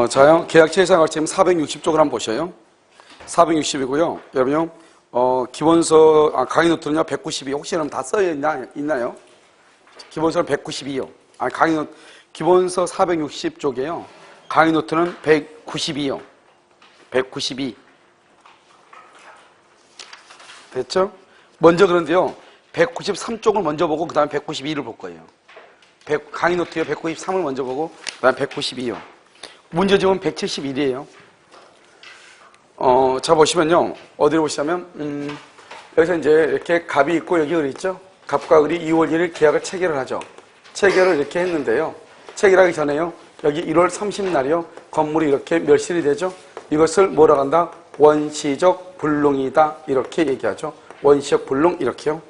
자요. 계약 체계상 지금 460쪽을 한번 보셔요. 460이고요. 여러분요. 기본서, 강의 노트는요, 192. 혹시 여러분 다 있나요? 기본서는 192요. 기본서 460쪽이에요. 강의 노트는 192요. 192. 됐죠? 먼저 그런데요. 193쪽을 먼저 보고, 그 다음에 192를 볼 거예요. 강의 노트요. 193을 먼저 보고, 그 다음에 192요. 문제집은 171이에요. 자, 보시면요. 어디로 보시냐면, 여기서 이제 이렇게 갑이 있고 여기 을이 있죠? 갑과 을이 2월 1일 계약을 체결을 하죠. 체결을 이렇게 했는데요. 체결하기 전에요. 여기 1월 30날이요. 건물이 이렇게 멸실이 되죠? 이것을 뭐라고 한다? 원시적 불능이다. 이렇게 얘기하죠. 원시적 불능, 이렇게요.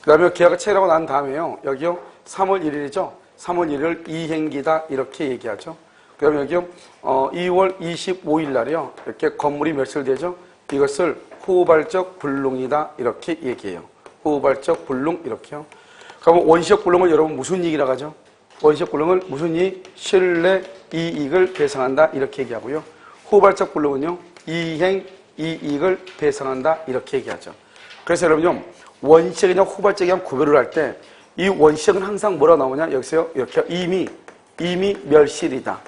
그 다음에 계약을 체결하고 난 다음에요. 여기요. 3월 1일이죠? 3월 1일 이행기다. 이렇게 얘기하죠. 그 다음에 여기요. 2월 25일 날이요. 이렇게 건물이 멸실되죠? 이것을 후발적 불능이다. 이렇게 얘기해요. 후발적 불능, 이렇게요. 그러면 원시적 불능을 여러분 무슨 이익이라고 하죠? 원시적 불능을 무슨 이익? 신뢰 이익을 배상한다. 이렇게 얘기하고요. 후발적 불능은요. 이행 이익을 배상한다. 이렇게 얘기하죠. 그래서 여러분요. 원시적이냐 후발적이냐 구별을 할 때 이 원시적은 항상 뭐라 나오냐? 여기서요. 이렇게 이미 멸실이다.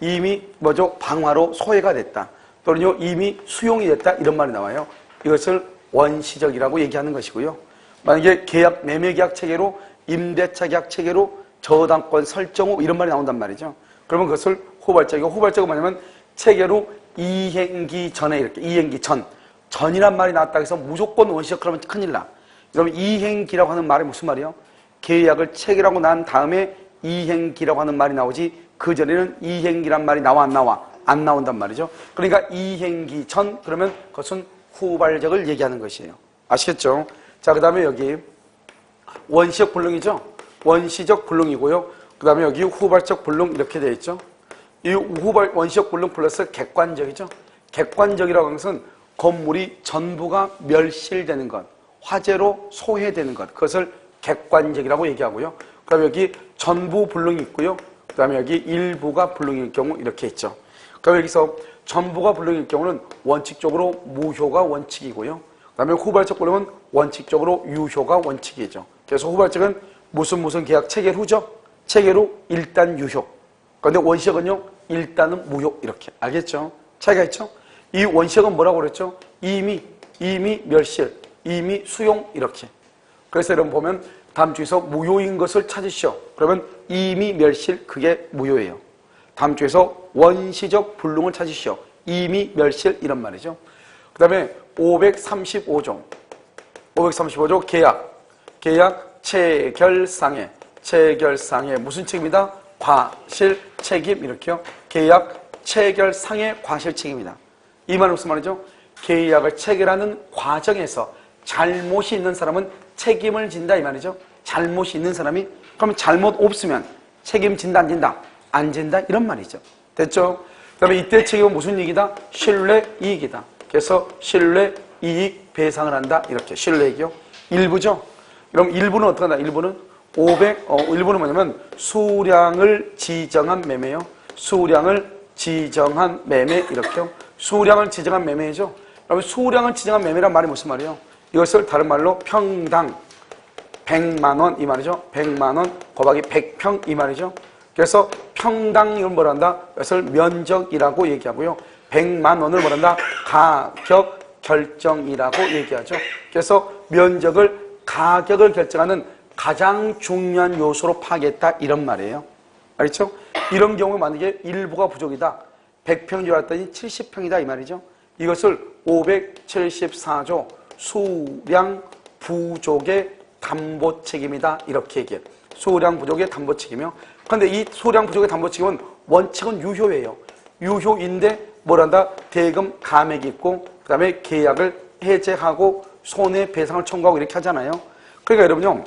이미 방화로 소외가 됐다. 또는요. 이미 수용이 됐다. 이런 말이 나와요. 이것을 원시적이라고 얘기하는 것이고요. 만약에 매매계약 체계로 임대차 계약 체계로 저당권 설정 후 이런 말이 나온단 말이죠. 그러면 그것을 후발적이고, 후발적은 뭐냐면 체계로 이행기 전에 이렇게 이행기 전이란 말이 나왔다 해서 무조건 원시적 그러면 큰일 나. 그러면 이행기라고 하는 말이 무슨 말이에요? 계약을 체결하고 난 다음에 이행기라고 하는 말이 나오지 그전에는 이행기란 말이 나와 안 나와? 안 나온단 말이죠. 그러니까 이행기 전 그러면 그것은 후발적을 얘기하는 것이에요. 아시겠죠? 자, 그 다음에 여기 원시적 불능이죠? 원시적 불능이고요. 그 다음에 여기 후발적 불능 이렇게 되어 있죠? 이 원시적 불능 플러스 객관적이죠? 객관적이라고 하는 것은 건물이 전부가 멸실되는 것, 화재로 소해되는 것, 그것을 객관적이라고 얘기하고요. 그 다음에 여기 전부 불능이 있고요. 그 다음에 여기 일부가 불능일 경우 이렇게 있죠. 그럼 여기서 전부가 불능일 경우는 원칙적으로 무효가 원칙이고요. 그 다음에 후발적 불능은 원칙적으로 유효가 원칙이죠. 그래서 후발적은 무슨 계약 체결 후죠? 체결 후 일단 유효. 그런데 원시적은요, 일단은 무효. 이렇게. 알겠죠? 차이가 있죠? 이 원시적은 뭐라고 그랬죠? 이미 멸실, 이미 수용. 이렇게. 그래서 여러분 보면 다음 주에서 무효인 것을 찾으시오. 그러면 이미 멸실, 그게 무효예요. 다음 주에서 원시적 불능을 찾으시오. 이미 멸실, 이런 말이죠. 그 다음에 535조. 535조 계약 체결상해. 체결상해 무슨 책임이다? 과실 책임. 이렇게요. 계약 체결상해 과실 책임이다. 이 말은 무슨 말이죠? 계약을 체결하는 과정에서 잘못이 있는 사람은 책임을 진다 이 말이죠. 잘못이 있는 사람이 그러면 잘못 없으면 책임진다 안 진다? 안 진다 이런 말이죠. 됐죠? 그 다음에 이때 책임은 무슨 이익이다? 신뢰 이익이다. 그래서 신뢰 이익 배상을 한다. 이렇게 신뢰 이익이요. 일부죠. 그럼 일부는 어떻게 한다? 일부는 일부는 뭐냐면 수량을 지정한 매매요. 수량을 지정한 매매 이렇게요. 수량을 지정한 매매죠. 그러면 수량을 지정한 매매란 말이 무슨 말이에요? 이것을 다른 말로 평당 100만 원 이 말이죠. 100만 원 곱하기 100평 이 말이죠. 그래서 평당 이걸 뭐라 한다? 이것을 면적이라고 얘기하고요. 100만 원을 뭐라 한다? 가격 결정이라고 얘기하죠. 그래서 면적을 가격을 결정하는 가장 중요한 요소로 파악했다 이런 말이에요. 알겠죠? 이런 경우 만약에 일부가 부족이다. 100평 줄 알았더니 70평이다 이 말이죠. 이것을 574조 수량 부족의 담보 책임이다 이렇게 얘기해요. 수량 부족의 담보 책임이요. 그런데 이 수량 부족의 담보 책임은 원칙은 유효예요. 유효인데 뭐란다? 대금 감액이 있고 그 다음에 계약을 해제하고 손해배상을 청구하고 이렇게 하잖아요. 그러니까 여러분요.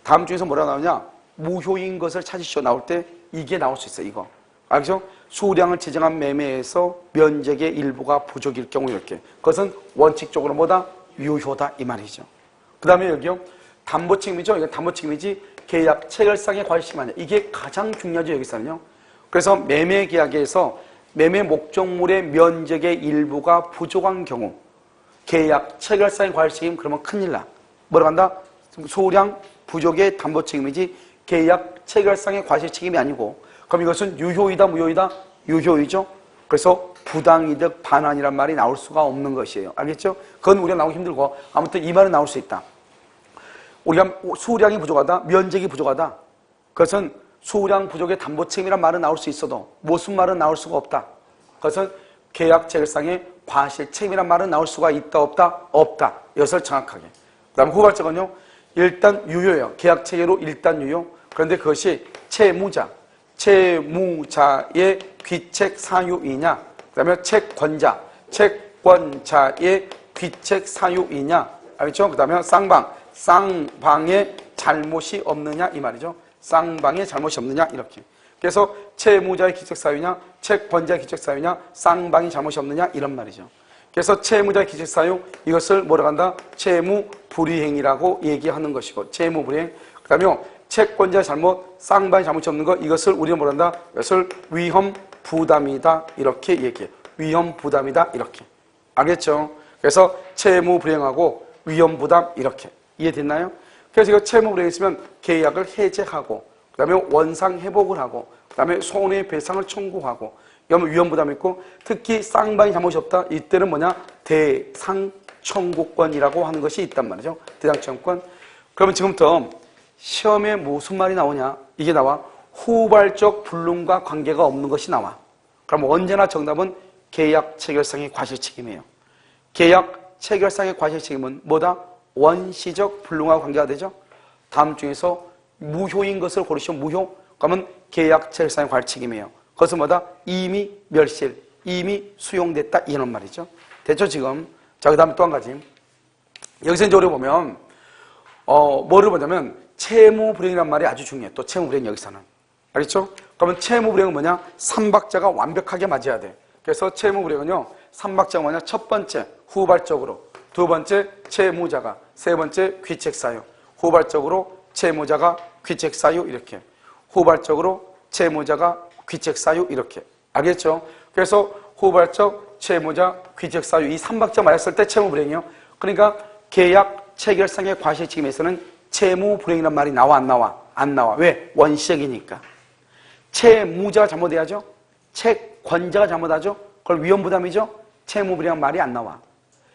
다음 주에서 뭐라 나오냐? 무효인 것을 찾으시오 나올 때 이게 나올 수 있어요. 이거. 알죠? 수량을 지정한 매매에서 면적의 일부가 부족일 경우 이렇게. 그것은 원칙적으로 뭐다? 유효다 이 말이죠. 그 다음에 여기요. 담보 책임이죠. 이건 담보 책임이지 계약 체결상의 과실이 아니야. 이게 가장 중요하죠. 여기서는요. 그래서 매매 계약에서 매매 목적물의 면적의 일부가 부족한 경우 계약 체결상의 과실책임 그러면 큰일 나. 뭐라고 한다? 소량 부족의 담보 책임이지 계약 체결상의 과실책임이 아니고 그럼 이것은 유효이다 무효이다? 유효이죠. 그래서 부당이득 반환이란 말이 나올 수가 없는 것이에요. 알겠죠? 그건 우리가 나오기 힘들고 아무튼 이 말은 나올 수 있다. 우리가 수량이 부족하다, 면적이 부족하다. 그것은 수량 부족의 담보 책임이란 말은 나올 수 있어도 무슨 말은 나올 수가 없다. 그것은 계약 체결상의 과실 책임이란 말은 나올 수가 있다 없다? 없다. 이것을 정확하게. 그 다음 후발적은요. 일단 유효예요. 계약 체계로 일단 유효. 그런데 그것이 채무자의 귀책 사유이냐, 그 다음에 채권자의 귀책 사유이냐, 알겠죠? 그 다음에 쌍방의 잘못이 없느냐 이 말이죠. 쌍방의 잘못이 없느냐 이렇게. 그래서 채무자의 귀책 사유냐, 채권자의 귀책 사유냐, 쌍방의 잘못이 없느냐 이런 말이죠. 그래서 채무자의 귀책 사유 이것을 뭐라고 한다? 채무 불이행이라고 얘기하는 것이고 채무 불이행. 그 다음에 채권자의 잘못, 쌍방의 잘못이 없는 것 이것을 우리는 뭐라 한다? 이것을 위험 부담이다 이렇게 얘기해. 위험 부담이다 이렇게. 알겠죠? 그래서 채무 불이행하고 위험 부담 이렇게. 이해됐나요? 그래서 이거 채무 불이행이 있으면 계약을 해제하고 그 다음에 원상 회복을 하고 그 다음에 손해배상을 청구하고 이러면 위험 부담이 있고 특히 쌍방이 잘못이 없다. 이때는 뭐냐? 대상 청구권이라고 하는 것이 있단 말이죠. 대상 청구권. 그러면 지금부터 시험에 무슨 말이 나오냐? 이게 나와. 후발적 불능과 관계가 없는 것이 나와. 그럼 언제나 정답은 계약 체결상의 과실책임이에요. 계약 체결상의 과실책임은 뭐다? 원시적 불능과 관계가 되죠. 다음 중에서 무효인 것을 고르시면 무효. 그러면 계약 체결상의 과실책임이에요. 그것은 뭐다? 이미 멸실, 이미 수용됐다 이런 말이죠. 됐죠 지금? 자, 그 다음에 또 한 가지. 여기서 이제 우리 보면 뭐를 보냐면 채무불이행이란 말이 아주 중요해. 또 채무불이행 여기서는. 알겠죠? 그러면 채무불이행은 뭐냐? 삼박자가 완벽하게 맞아야 돼. 그래서 채무불이행은요. 삼박자가 뭐냐? 첫 번째 후발적으로, 두 번째 채무자가, 세 번째 귀책사유. 후발적으로 채무자가 귀책사유 이렇게. 후발적으로 채무자가 귀책사유 이렇게. 알겠죠? 그래서 후발적, 채무자, 귀책사유 이 삼박자 맞았을 때 채무불이행이요. 그러니까 계약 체결상의 과실책임에서는 채무불이행이란 말이 나와 안 나와? 안 나와. 왜? 원시적이니까. 채무자가 잘못해야죠. 채권자가 잘못하죠. 그걸 위험부담이죠. 채무불이행 말이 안 나와.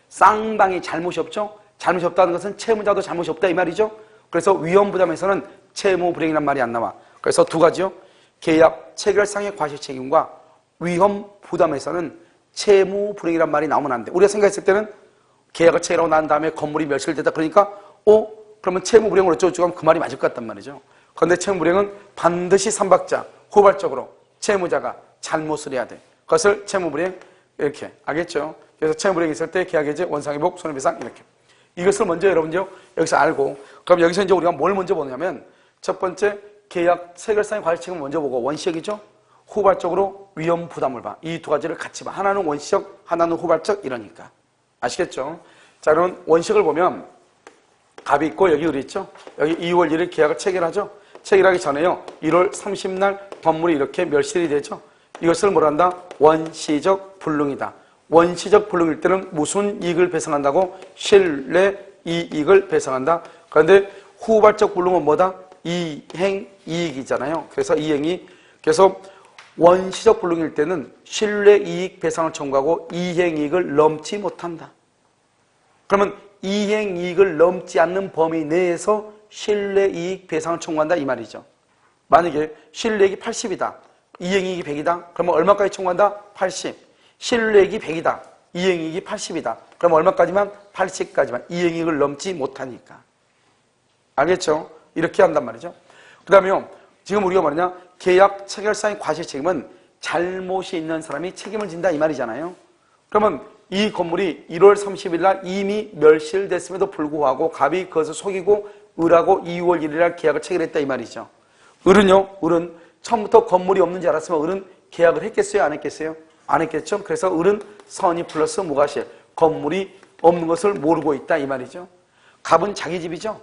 쌍방이 잘못이 없죠. 잘못이 없다는 것은 채무자도 잘못이 없다 이 말이죠. 그래서 위험부담에서는 채무불이행이란 말이 안 나와. 그래서 두 가지요. 계약 체결상의 과실책임과 위험부담에서는 채무불이행이란 말이 나오면 안 돼. 우리가 생각했을 때는 계약을 체결하고 난 다음에 건물이 멸실됐다 그러니까 그러면 채무불이행을 어쩌고저쩌고 하면 그 말이 맞을 것 같단 말이죠. 그런데 채무불이행은 반드시 삼박자 후발적으로 채무자가 잘못을 해야 돼. 그것을 채무불이행 이렇게. 알겠죠? 그래서 채무불이행이 있을 때 계약해제, 원상회복, 손해배상 이렇게. 이것을 먼저 여러분요 여기서 알고 그럼 여기서 이제 우리가 뭘 먼저 보냐면 첫 번째 계약 체결상의 과실책임을 먼저 보고 원시적이죠. 후발적으로 위험 부담을 봐. 이 두 가지를 같이 봐. 하나는 원시적, 하나는 후발적 이러니까. 아시겠죠? 자, 그러면 원시적을 보면 갑이 있고 여기 을이 있죠. 여기 2월 1일 계약을 체결하죠. 체결하기 전에요. 1월 30날 건물이 이렇게 멸실이 되죠. 이것을 뭐라 한다? 원시적 불능이다. 원시적 불능일 때는 무슨 이익을 배상한다고? 실내 이익을 배상한다. 그런데 후발적 불능은 뭐다? 이행이익이잖아요. 그래서 그래서 원시적 불능일 때는 실내 이익 배상을 청구하고 이행이익을 넘지 못한다. 그러면 이행이익을 넘지 않는 범위 내에서 실내이익 배상을 청구한다 이 말이죠. 만약에 실내이익이 80이다. 이행이익이 100이다. 그러면 얼마까지 청구한다? 80. 실내이익이 100이다. 이행이익이 80이다. 그럼 얼마까지만? 80까지만. 이행이익을 넘지 못하니까. 알겠죠? 이렇게 한단 말이죠. 그 다음에요. 지금 우리가 뭐냐? 계약 체결상의 과실책임은 잘못이 있는 사람이 책임을 진다 이 말이잖아요. 그러면 이 건물이 1월 30일 날 이미 멸실됐음에도 불구하고 갑이 그것을 속이고 을하고 2월 1일 날 계약을 체결했다 이 말이죠. 을은요. 을은 처음부터 건물이 없는지 알았으면 을은 계약을 했겠어요? 안 했겠어요? 안 했겠죠? 그래서 을은 선의 플러스 무과실. 건물이 없는 것을 모르고 있다 이 말이죠. 갑은 자기 집이죠.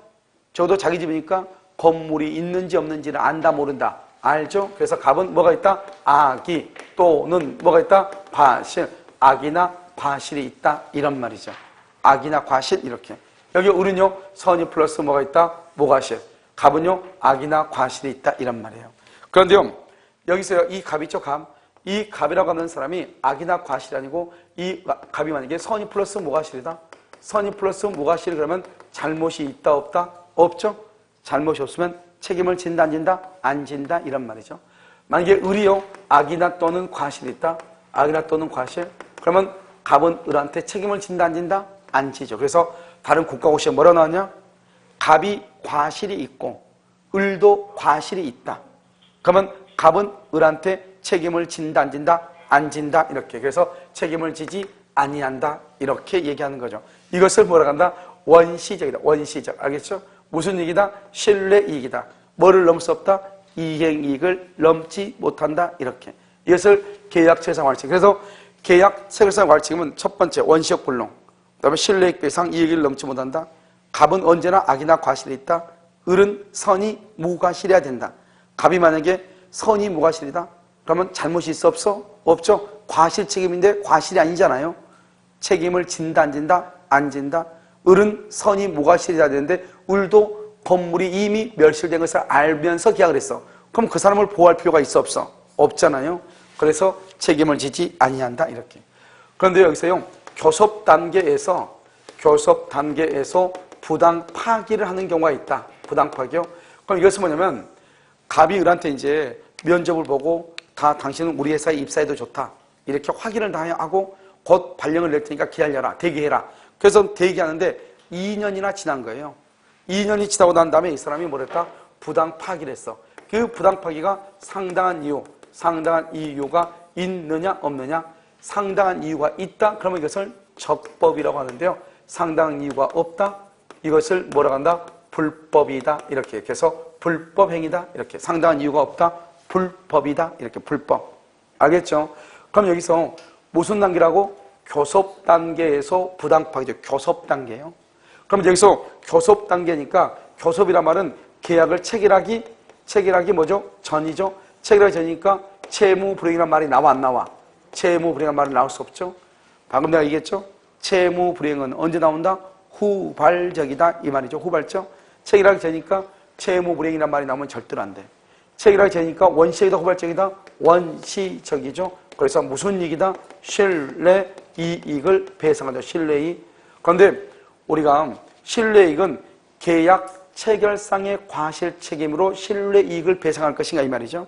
저도 자기 집이니까 건물이 있는지 없는지를 안다 모른다. 알죠? 그래서 갑은 뭐가 있다? 악이 또는 뭐가 있다? 과실. 악이나 과실이 있다. 이런 말이죠. 악이나 과실 이렇게. 여기 을은요. 선이 플러스 뭐가 있다? 모과실. 갑은요. 악이나 과실이 있다. 이런 말이에요. 그런데요. 여기서요. 이 갑이죠. 갑. 이 갑이라고 하는 사람이 악이나 과실이 아니고 이 갑이 만약에 선이 플러스 모과실이다. 선이 플러스 모과실 그러면 잘못이 있다 없다? 없죠. 잘못이 없으면 책임을 진다 안 진다? 안 진다 이런 말이죠. 만약에 을이요. 악이나 또는 과실이 있다. 악이나 또는 과실. 그러면 갑은 을한테 책임을 진다 안 진다? 안 지죠. 그래서 다른 국가고시에 뭐라 나왔냐? 갑이 과실이 있고 을도 과실이 있다. 그러면 갑은 을한테 책임을 진다 안 진다? 안 진다 이렇게. 그래서 책임을 지지 아니한다 이렇게 얘기하는 거죠. 이것을 뭐라고 한다? 원시적이다. 원시적. 알겠죠? 무슨 이익이다? 신뢰이익이다. 뭐를 넘을 수 없다? 이행이익을 넘지 못한다 이렇게. 이것을 계약체결상활칙. 그래서 계약체결상활칙은 첫 번째 원시적 불능, 그 다음에 신뢰이익 배상 이익을 넘지 못한다. 갑은 언제나 악이나 과실이 있다. 을은 선이 무과실해야 된다. 갑이 만약에 선이 무과실이다. 그러면 잘못이 있어 없어? 없죠. 과실 책임인데 과실이 아니잖아요. 책임을 진다 안 진다? 안 진다. 을은 선이 무과실이라 되는데 을도 건물이 이미 멸실된 것을 알면서 계약을 했어. 그럼 그 사람을 보호할 필요가 있어 없어? 없잖아요. 그래서 책임을 지지 아니한다 이렇게. 그런데 여기서요. 교섭 단계에서 부당 파기를 하는 경우가 있다. 부당 파기요. 그럼 이것은 뭐냐면 갑이 을한테 이제 면접을 보고 다 당신은 우리 회사에 입사해도 좋다. 이렇게 확인을 다 하고 곧 발령을 낼 테니까 기다려라. 대기해라. 그래서 대기하는데 2년이나 지난 거예요. 2년이 지나고 난 다음에 이 사람이 뭐랄까? 부당 파기를 했어. 그 부당 파기가 상당한 이유가 있느냐 없느냐? 상당한 이유가 있다. 그러면 이것을 적법이라고 하는데요. 상당한 이유가 없다. 이것을 뭐라고 한다? 불법이다. 이렇게. 그래서 불법행위다. 이렇게. 상당한 이유가 없다. 불법이다. 이렇게. 불법. 알겠죠? 그럼 여기서 무슨 단계라고? 교섭 단계에서 부당 파기죠. 교섭 단계예요. 그럼 여기서 교섭 단계니까 교섭이란 말은 계약을 체결하기 뭐죠? 전이죠. 체결하기 전이니까 채무불이행이란 말이 나와 안 나와? 채무불이행이란 말은 나올 수 없죠. 방금 내가 얘기했죠. 채무불이행은 언제 나온다? 후발적이다 이 말이죠. 후발적. 체결하기 전이니까 채무불이행이란 말이 나오면 절대로 안 돼. 체결하기 전이니까 원시적이다 후발적이다? 원시적이죠. 그래서 무슨 이익이다? 신뢰이익을 배상하죠. 신뢰이익. 그런데 우리가 신뢰이익은 계약 체결상의 과실 책임으로 신뢰이익을 배상할 것인가 이 말이죠.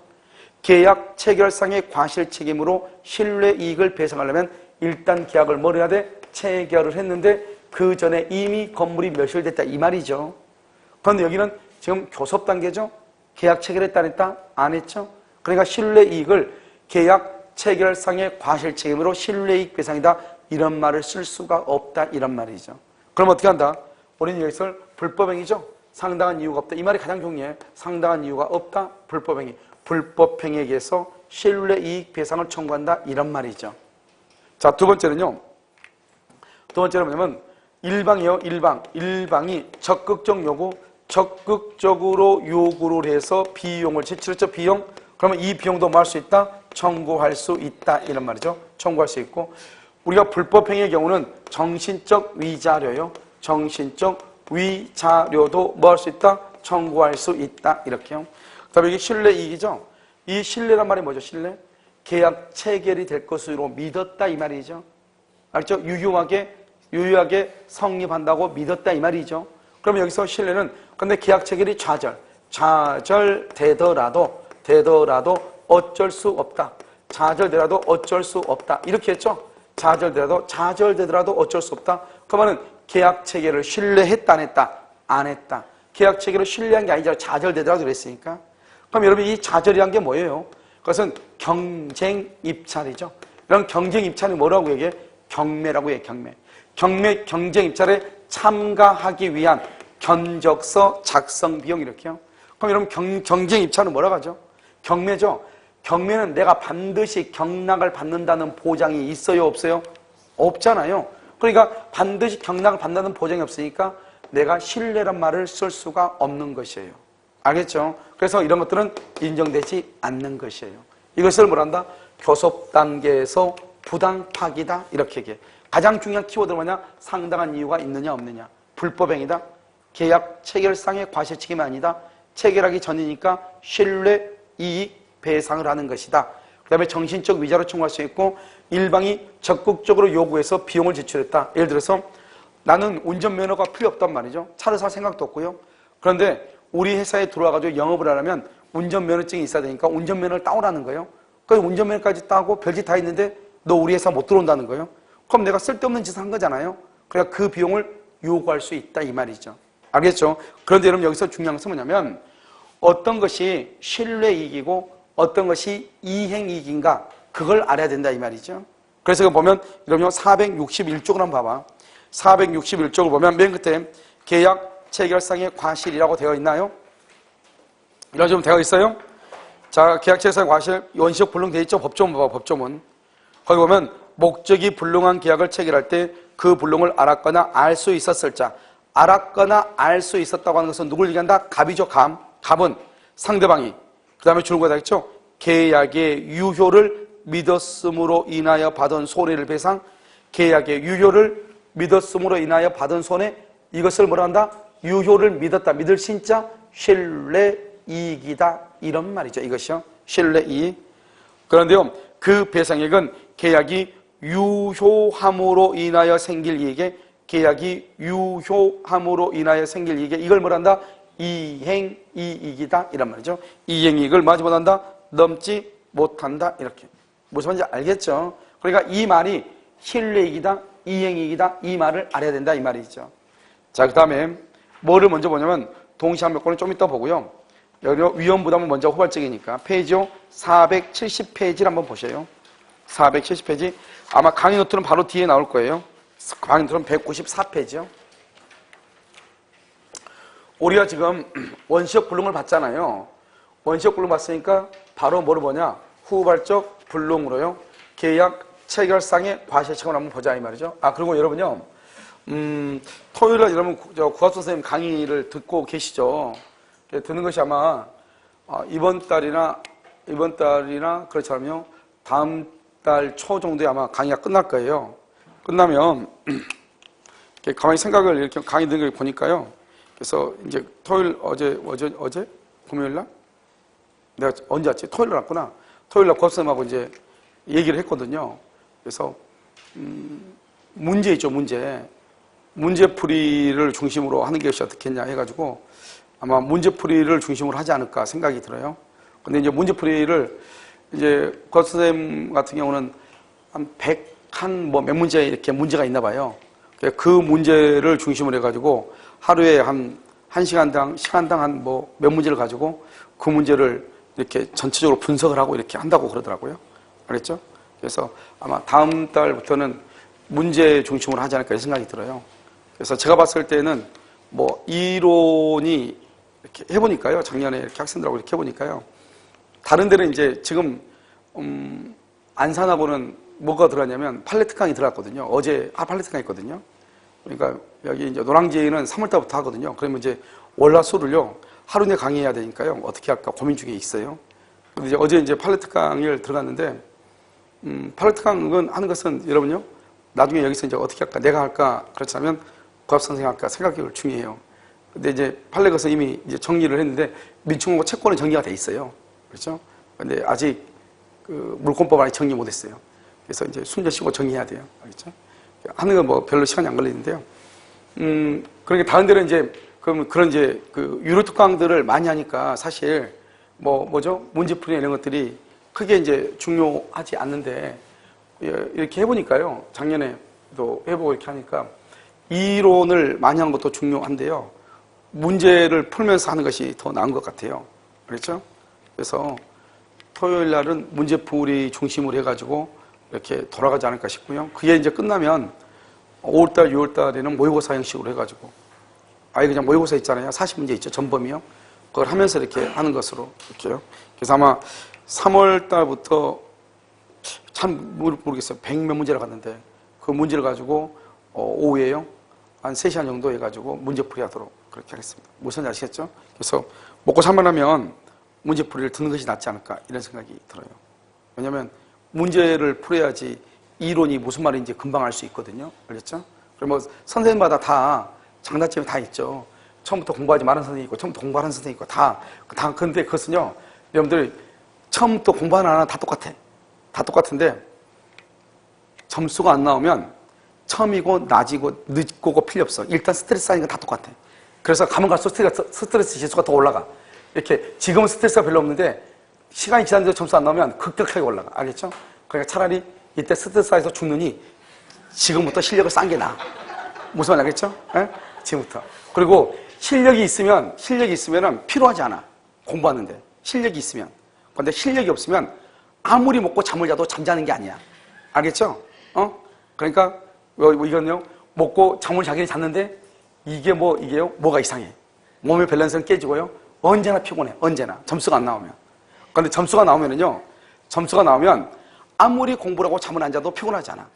계약 체결상의 과실 책임으로 신뢰이익을 배상하려면 일단 계약을 뭘 해야 돼? 체결을 했는데 그 전에 이미 건물이 멸실됐다 이 말이죠. 그런데 여기는 지금 교섭 단계죠. 계약 체결했다 안 했다? 안 했죠. 그러니까 신뢰이익을 계약 체결상의 과실 책임으로 신뢰이익 배상이다 이런 말을 쓸 수가 없다 이런 말이죠. 그럼 어떻게 한다? 우리는 여기서 불법행위죠. 상당한 이유가 없다. 이 말이 가장 중요해. 상당한 이유가 없다. 불법행위. 불법행위에게서 신뢰이익 배상을 청구한다. 이런 말이죠. 자, 두 번째는요. 두 번째는 뭐냐면 일방이요. 일방이 적극적으로 요구를 해서 비용을 지출했죠. 비용. 그러면 이 비용도 뭐 할 수 있다? 청구할 수 있다. 이런 말이죠. 청구할 수 있고 우리가 불법행위의 경우는 정신적 위자료요. 정신적 위자료도 뭐 할 수 있다? 청구할 수 있다. 이렇게요. 그 다음에 이게 신뢰이익이죠. 이 신뢰란 말이 뭐죠? 신뢰? 계약 체결이 될 것으로 믿었다 이 말이죠. 알죠? 유효하게 성립한다고 믿었다 이 말이죠. 그러면 여기서 신뢰는 근데 계약 체결이 좌절되더라도 어쩔 수 없다. 좌절되더라도 어쩔 수 없다. 이렇게 했죠. 좌절되더라도 어쩔 수 없다. 그러면은 계약 체결을 신뢰했다 안 했다? 안 했다. 계약 체결을 신뢰한 게 아니죠. 좌절되더라도 그랬으니까. 그럼 여러분 이 좌절이란 게 뭐예요? 그것은 경쟁 입찰이죠. 이런 경쟁 입찰이 뭐라고 얘기해? 경매라고 해. 경쟁 입찰에 참가하기 위한 견적서 작성 비용 이렇게요. 그럼 여러분 경쟁 입찰은 뭐라고 하죠? 경매죠. 경매는 내가 반드시 경락을 받는다는 보장이 있어요 없어요? 없잖아요. 그러니까 반드시 경락을 받는다는 보장이 없으니까 내가 신뢰란 말을 쓸 수가 없는 것이에요. 알겠죠? 그래서 이런 것들은 인정되지 않는 것이에요. 이것을 뭐란다? 교섭 단계에서 부당 파기다 이렇게 얘기해. 가장 중요한 키워드는 뭐냐? 상당한 이유가 있느냐 없느냐. 불법행위다. 계약 체결상의 과실책임이 아니다. 체결하기 전이니까 신뢰, 이익, 배상을 하는 것이다. 그 다음에 정신적 위자료 청구할 수 있고 일방이 적극적으로 요구해서 비용을 지출했다. 예를 들어서 나는 운전면허가 필요 없단 말이죠. 차를 살 생각도 없고요. 그런데 우리 회사에 들어와가지고 영업을 하려면 운전면허증이 있어야 되니까 운전면허를 따오라는 거예요. 그래서 운전면허까지 따고 별짓 다 있는데 너 우리 회사 못 들어온다는 거예요. 그럼 내가 쓸데없는 짓을 한 거잖아요. 그러니까 그 비용을 요구할 수 있다 이 말이죠. 알겠죠? 그런데 여러분 여기서 중요한 것은 뭐냐면 어떤 것이 신뢰이익이고 어떤 것이 이행이익인가 그걸 알아야 된다 이 말이죠. 그래서 보면 여러분 461쪽을 한번 봐봐. 461쪽을 보면 맨 끝에 계약 체결상의 과실이라고 되어 있나요? 이런 식으로 되어 있어요. 자, 계약 체결상의 과실 원시적 불능되어 있죠. 법조문 봐봐. 법조문. 거기 보면 목적이 불능한 계약을 체결할 때 그 불능을 알았거나 알 수 있었을 자. 알았거나 알 수 있었다고 하는 것은 누굴 얘기한다? 갑이죠. 갑은 상대방이. 그 다음에 주는 거다 했죠. 계약의 유효를 믿었음으로 인하여 받은 손해를 배상. 계약의 유효를 믿었음으로 인하여 받은 손해. 이것을 뭐라 한다? 유효를 믿었다. 믿을 신자 신뢰 이익이다. 이런 말이죠. 이것이요. 신뢰 이익. 그런데요. 그 배상액은 계약이 유효함으로 인하여 생길 이익에 계약이 유효함으로 인하여 생길 이익에 이걸 뭐라 한다? 이행이익이다. 이란 말이죠. 이행이익을 마지 못한다. 넘지 못한다. 이렇게. 무슨 말인지 알겠죠? 그러니까 이 말이 신뢰이익이다. 이행이익이다. 이 말을 알아야 된다. 이 말이죠. 자, 그 다음에 뭐를 먼저 보냐면 동시한명권은 좀 이따 보고요. 여기 위험부담은 먼저 후발적이니까 페이지요. 470페이지를 한번 보세요. 470페이지. 아마 강의 노트는 바로 뒤에 나올 거예요. 강의 노트는 194페이지요. 우리가 지금 원시적 불능을 봤잖아요. 원시적 불능 봤으니까 바로 뭐를 보냐? 후발적 불능으로요. 계약 체결상의 과실책임을 한번 보자 이 말이죠. 아, 그리고 여러분요. 토요일날 여러분 국악수 선생님 강의를 듣고 계시죠? 듣는 것이 아마 이번 달이나 그렇지 않으면 다음 달 초 정도에 아마 강의가 끝날 거예요. 끝나면 가만히 생각을 이렇게 강의 듣는 걸 보니까요. 그래서 이제 토요일 어제 금요일 날 내가 언제 왔지? 토요일 날 왔구나. 토요일 날 국악수 선생님하고 이제 얘기를 했거든요. 그래서 문제 있죠, 문제풀이를 중심으로 하는 것이 어떻겠냐 해가지고 아마 문제풀이를 중심으로 하지 않을까 생각이 들어요. 근데 이제 문제풀이를 이제 국악수 선생님 같은 경우는 한 100한 몇 문제 이렇게 문제가 있나 봐요. 그 문제를 중심으로 해가지고 하루에 한 시간당 한 몇 문제를 가지고 그 문제를 이렇게 전체적으로 분석을 하고 이렇게 한다고 그러더라고요. 알겠죠? 그래서 아마 다음 달부터는 문제 중심으로 하지 않을까 생각이 들어요. 그래서 제가 봤을 때는 뭐 이론이 이렇게 해보니까요. 작년에 이렇게 학생들하고 이렇게 해보니까요. 다른 데는 이제 지금 안산하고는 뭐가 들어갔냐면 팔레트강이 들어갔거든요. 어제 팔레트강 있거든요. 그러니까 여기 이제 노량진은 3월달부터 하거든요. 그러면 이제 월화수를요 하루 내 강의해야 되니까요. 어떻게 할까 고민 중에 있어요. 근데 이제 어제 이제 팔레트강을 들어갔는데 팔레트강은 하는 것은 여러분요. 나중에 여기서 이제 어떻게 할까? 내가 할까? 그렇지 않으면 국악수 선생님 할까? 생각이 중요해요. 근데 이제 팔레트에서 이미 이제 정리를 했는데 민충하고 채권은 정리가 돼 있어요. 그렇죠? 근데 아직 그 물권법 아직 정리 못 했어요. 그래서 이제 순전 쉬고 정리해야 돼요. 알겠죠? 하는 건 뭐 별로 시간이 안 걸리는데요. 그러니까 다른 데는 이제 그런 이제 그 유료 특강들을 많이 하니까 사실 뭐죠? 문제풀이 이런 것들이 크게 이제 중요하지 않는데 이렇게 해보니까요. 작년에도 해보고 이렇게 하니까 이론을 많이 한 것도 중요한데요. 문제를 풀면서 하는 것이 더 나은 것 같아요. 그렇죠? 그래서 토요일 날은 문제풀이 중심으로 해가지고 이렇게 돌아가지 않을까 싶고요. 그게 이제 끝나면 5월달, 6월달에는 모의고사 형식으로 해가지고 아예 그냥 모의고사 있잖아요. 40문제 있죠. 전범이요. 그걸 하면서 이렇게 하는 것으로 이렇게요. 그래서 아마 3월달부터 참 모르겠어요. 100몇 문제를 갔는데 그 문제를 가지고 오후에요. 한 3시간 정도 해가지고 문제풀이 하도록 그렇게 하겠습니다. 무슨 지 아시겠죠? 그래서 먹고 살만하면 문제풀이를 듣는 것이 낫지 않을까 이런 생각이 들어요. 왜냐하면 문제를 풀어야지 이론이 무슨 말인지 금방 알 수 있거든요. 알겠죠? 그리고 뭐 선생님마다 다 장단점이 다 있죠. 처음부터 공부하지 말은 선생님 있고 처음부터 공부하는 선생님 있고 다 근데 그것은요, 여러분들 처음부터 공부하는 하나 다 똑같아. 다 똑같은데 점수가 안 나오면 처음이고 낮이고 늦고고 필요 없어. 일단 스트레스 쌓이는 건 다 똑같아. 그래서 가면 갈수록 스트레스 지수가 더 올라가. 이렇게 지금은 스트레스가 별로 없는데 시간이 지났는데 점수 안 나오면 급격하게 올라가. 알겠죠? 그러니까 차라리 이때 스트레스 쌓여서 죽느니 지금부터 실력을 쌓는 게 나아. 무슨 말 알겠죠? 에? 지금부터. 그리고 실력이 있으면은 필요하지 않아. 공부하는데. 실력이 있으면. 근데 실력이 없으면 아무리 먹고 잠을 자도 잠자는 게 아니야. 알겠죠? 그러니까 이건요, 먹고 잠을 자긴 잤는데 이게요, 뭐가 이상해. 몸의 밸런스는 깨지고요. 언제나 피곤해. 언제나. 점수가 안 나오면. 그런데 점수가 나오면 아무리 공부를 하고 잠을 안 자도 피곤하지 않아.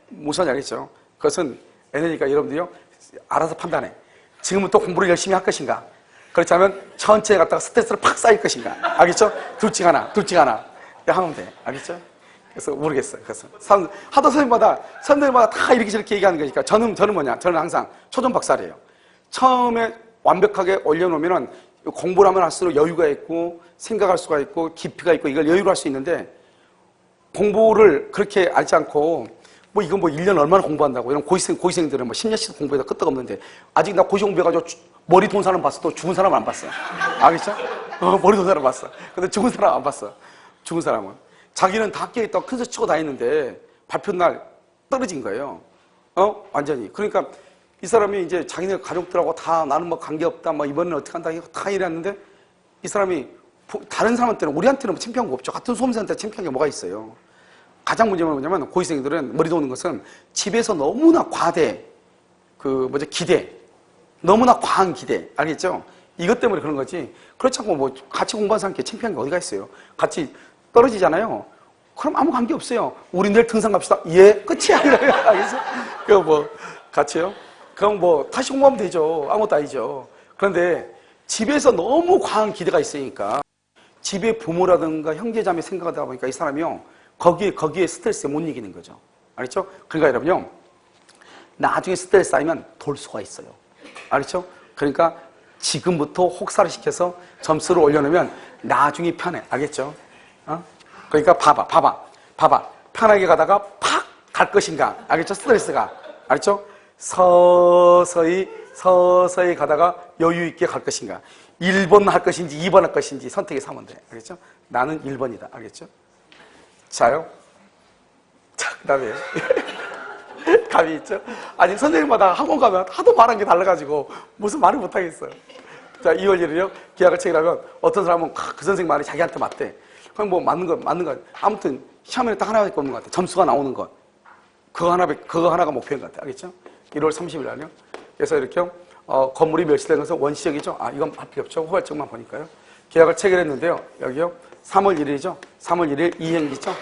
무슨 말인지 알겠죠? 그것은 에너지가 여러분들이요, 알아서 판단해. 지금부터 공부를 열심히 할 것인가? 그렇지 않으면 천천히 갔다가 스트레스를 팍 쌓일 것인가? 알겠죠? 둘 중 하나. 하면 돼. 알겠죠? 그래서 모르겠어요. 그래서 하도 선생님마다 다 이렇게 저렇게 얘기하는 거니까 저는 뭐냐? 저는 항상 초전 박사래요. 처음에 완벽하게 올려놓으면은 공부를 하면 할수록 여유가 있고 생각할 수가 있고 깊이가 있고 이걸 여유로 할 수 있는데, 공부를 그렇게 알지 않고 이건 1년 얼마나 공부한다고, 이런 고시생들은 10년씩 공부해도 끄떡없는데, 아직 나 고시 공부해가지고 머리 돈 사람 봤어. 또 죽은 사람 안 봤어. 알겠죠? 머리 돈 사람 봤어. 근데 죽은 사람 안 봤어. 죽은 사람은 자기는 다 학교에 있다가 큰소리 치고 다녔는데 발표 날 떨어진 거예요. 완전히. 그러니까 이 사람이 이제 자기네 가족들하고 다 나는 관계없다, 이번에는 어떻게 한다, 다 이랬는데, 이 사람이 다른 사람한테는, 우리한테는 창피한 거 없죠. 같은 수험생한테 창피한 게 뭐가 있어요. 가장 문제는 뭐냐면, 고시생들은 머리 도는 것은 집에서 너무나 기대. 너무나 과한 기대. 알겠죠? 이것 때문에 그런 거지. 그렇지 않고 같이 공부한 사람께 창피한 게 어디가 있어요. 같이 떨어지잖아요. 그럼 아무 관계 없어요. 우리 내일 등산 갑시다. 예, 끝이야. 알겠어? 그거 같이요? 그럼 다시 공부하면 되죠. 아무것도 아니죠. 그런데 집에서 너무 과한 기대가 있으니까, 집에 부모라든가 형제자매 생각하다 보니까 이 사람이요, 거기에 스트레스에 못 이기는 거죠. 알겠죠? 그러니까 여러분요, 나중에 스트레스 쌓이면 돌 수가 있어요. 알겠죠? 그러니까 지금부터 혹사를 시켜서 점수를 올려놓으면 나중에 편해. 알겠죠? 그러니까 봐봐. 편하게 가다가 팍 갈 것인가? 알겠죠? 스트레스가. 알겠죠? 서서히 가다가 여유 있게 갈 것인가? 1번 할 것인지 2번 할 것인지 선택해서 하면 돼. 알겠죠? 나는 1번이다. 알겠죠? 자요? 자, 그 다음에 감이 있죠? 아니, 선생님마다 학원 가면 하도 말한 게 달라가지고 무슨 말을 못하겠어요. 자, 2월 1일이요? 계약을 체결하면 어떤 사람은 그 선생님 말이 자기한테 맞대. 그럼 맞는 거. 아무튼 시험에 딱 하나밖에 없는 것 같아. 점수가 나오는 것. 그거 하나가 목표인 것 같아. 알겠죠? 1월 30일 날요. 그래서 이렇게 건물이 멸실된 것은 원시적이죠. 이건 할 필요 없죠. 후발적만 보니까요. 계약을 체결했는데요. 여기요. 3월 1일이죠. 3월 1일 2행기죠.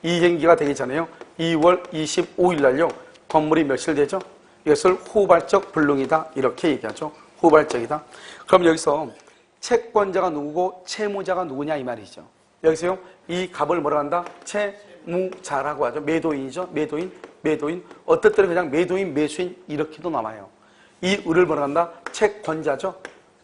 2행기가 되기 전에요. 2월 25일 날요. 건물이 멸실되죠. 이것을 후발적 불능이다. 이렇게 얘기하죠. 후발적이다. 그럼 여기서 채권자가 누구고 채무자가 누구냐 이 말이죠. 여기서요. 이 값을 뭐라 한다? 채무자라고 하죠. 매도인이죠. 매도인. 어떨 때는 그냥 매도인, 매수인 이렇게도 남아요. 이 을을 뭐라 한다? 채권자죠.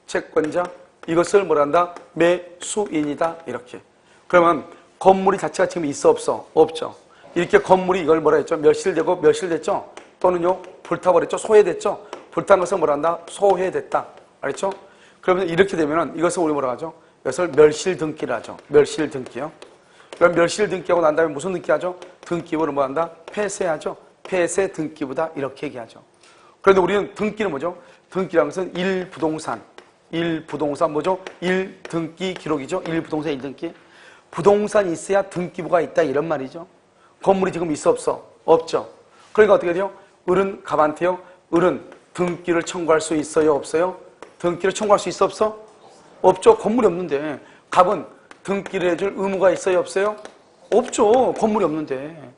채권자. 이것을 뭐라 한다? 매수인이다. 이렇게. 그러면 건물이 자체가 지금 있어 없어? 없죠. 이렇게 건물이 이걸 뭐라 했죠? 멸실됐죠? 또는요, 불타버렸죠? 소해됐죠? 불탄 것을 뭐라 한다? 소해됐다. 알겠죠? 그러면 이렇게 되면은 이것을 우리 뭐라 하죠? 이것을 멸실등기를 하죠. 멸실등기요. 그럼 멸실등기하고 난 다음에 무슨 등기 하죠? 등기부를 뭐 한다? 폐쇄하죠. 폐쇄등기부다. 이렇게 얘기하죠. 그런데 우리는 등기는 뭐죠? 등기라는 것은 일부동산 뭐죠? 1등기 기록이죠. 1부동산 1등기. 부동산이 있어야 등기부가 있다 이런 말이죠. 건물이 지금 있어 없어? 없죠. 그러니까 어떻게 돼요? 을은 갑한테요. 을은 등기를 청구할 수 있어요? 없어요? 등기를 청구할 수 있어 없어? 없죠. 건물이 없는데. 갑은 등기를 해줄 의무가 있어요? 없어요? 없죠. 건물이 없는데.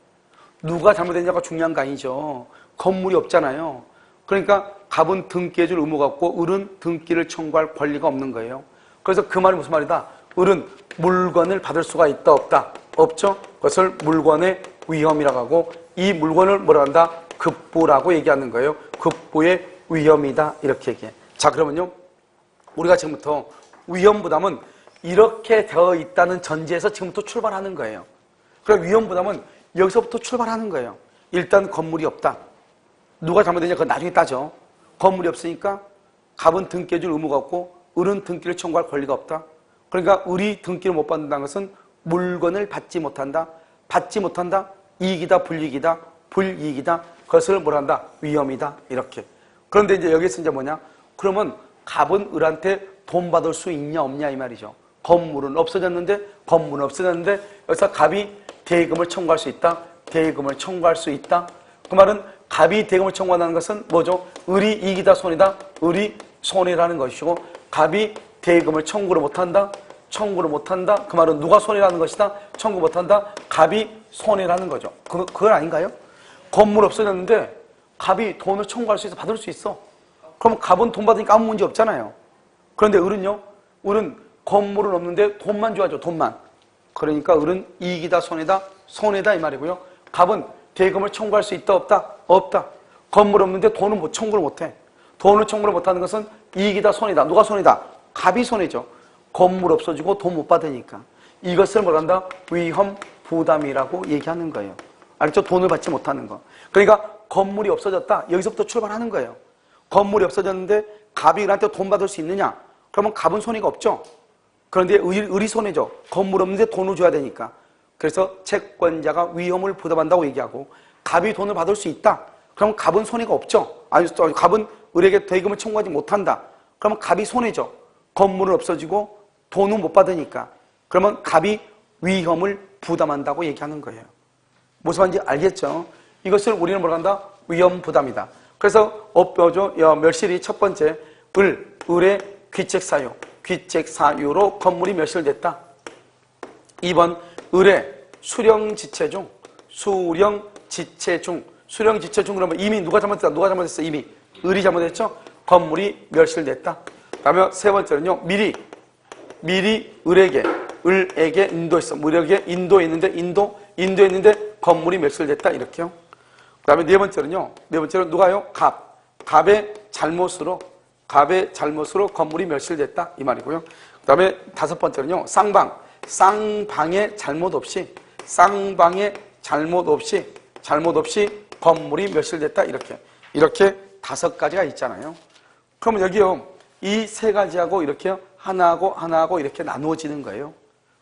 누가 잘못했냐가 중요한 거 아니죠. 건물이 없잖아요. 그러니까 갑은 등기해줄 의무가 없고 을은 등기를 청구할 권리가 없는 거예요. 그래서 그 말이 무슨 말이다? 을은 물건을 받을 수가 있다 없다? 없죠? 그것을 물건의 위험이라고 하고, 이 물건을 뭐라 한다? 급부라고 얘기하는 거예요. 급부의 위험이다 이렇게 얘기해. 자, 그러면요, 우리가 지금부터 위험부담은 이렇게 되어 있다는 전제에서 지금부터 출발하는 거예요. 그럼 위험부담은 여기서부터 출발하는 거예요. 일단 건물이 없다. 누가 잘못했냐 그건 나중에 따져. 건물이 없으니까 갑은 등기해줄 의무가 없고 을은 등기를 청구할 권리가 없다. 그러니까 을이 등기를 못 받는다는 것은 물건을 받지 못한다. 받지 못한다. 이익이다 불이익이다. 불이익이다. 그것을 뭐라 한다? 위험이다. 이렇게. 그런데 이제 여기서 이제 뭐냐? 그러면 갑은 을한테 돈 받을 수 있냐 없냐 이 말이죠. 건물은 없어졌는데 여기서 갑이 대금을 청구할 수 있다. 대금을 청구할 수 있다. 그 말은 갑이 대금을 청구한다는 것은 뭐죠? 을이 이익이다 손이다. 을이 손해라는 것이고, 갑이 대금을 청구를 못한다. 청구를 못한다. 그 말은 누가 손해라는 것이다. 청구 못한다. 갑이 손해라는 거죠. 그건 아닌가요? 건물 없어졌는데 갑이 돈을 청구할 수 있어. 받을 수 있어. 그럼 갑은 돈 받으니까 아무 문제 없잖아요. 그런데 을은요? 을은 건물은 없는데 돈만 줘야죠. 돈만. 그러니까 을은 이익이다 손해다. 손해다 이 말이고요. 갑은 대금을 청구할 수 있다 없다? 없다. 건물 없는데 돈은 청구를 못해. 돈을 청구를 못하는 것은 이익이다 손해다. 누가 손해다? 갑이 손해죠. 건물 없어지고 돈 못 받으니까. 이것을 뭐란다? 위험 부담이라고 얘기하는 거예요. 알겠죠? 돈을 받지 못하는 거. 그러니까 건물이 없어졌다. 여기서부터 출발하는 거예요. 건물이 없어졌는데 갑이 을한테 돈 받을 수 있느냐? 그러면 갑은 손해가 없죠. 그런데 을이 손해죠. 건물 없는데 돈을 줘야 되니까. 그래서 채권자가 위험을 부담한다고 얘기하고, 갑이 돈을 받을 수 있다. 그럼 갑은 손해가 없죠. 아니, 갑은 을에게 대금을 청구하지 못한다. 그러면 갑이 손해죠. 건물은 없어지고 돈은 못 받으니까. 그러면 갑이 위험을 부담한다고 얘기하는 거예요. 무슨 말인지 알겠죠? 이것을 우리는 뭐라 한다? 위험 부담이다. 그래서 멸실이 첫 번째, 을의 귀책사유. 귀책사유로 건물이 멸실됐다. 2번, 을의 수령지체 중. 수령지체 중. 수령지체 중 그러면 이미 누가 잘못했다? 누가 잘못했어? 이미 을이 잘못했죠? 건물이 멸실됐다. 다음에 세 번째는요, 미리 을에게 인도했어. 을에게 인도했는데 인도했는데 건물이 멸실됐다. 이렇게요. 그 다음에 네 번째는 누가요? 갑의 잘못으로 건물이 멸실됐다. 이 말이고요. 그 다음에 다섯 번째는요, 쌍방의 잘못 없이 건물이 멸실됐다. 이렇게 다섯 가지가 있잖아요. 그러면 여기요, 이 세 가지하고 이렇게 하나하고 이렇게 나누어지는 거예요.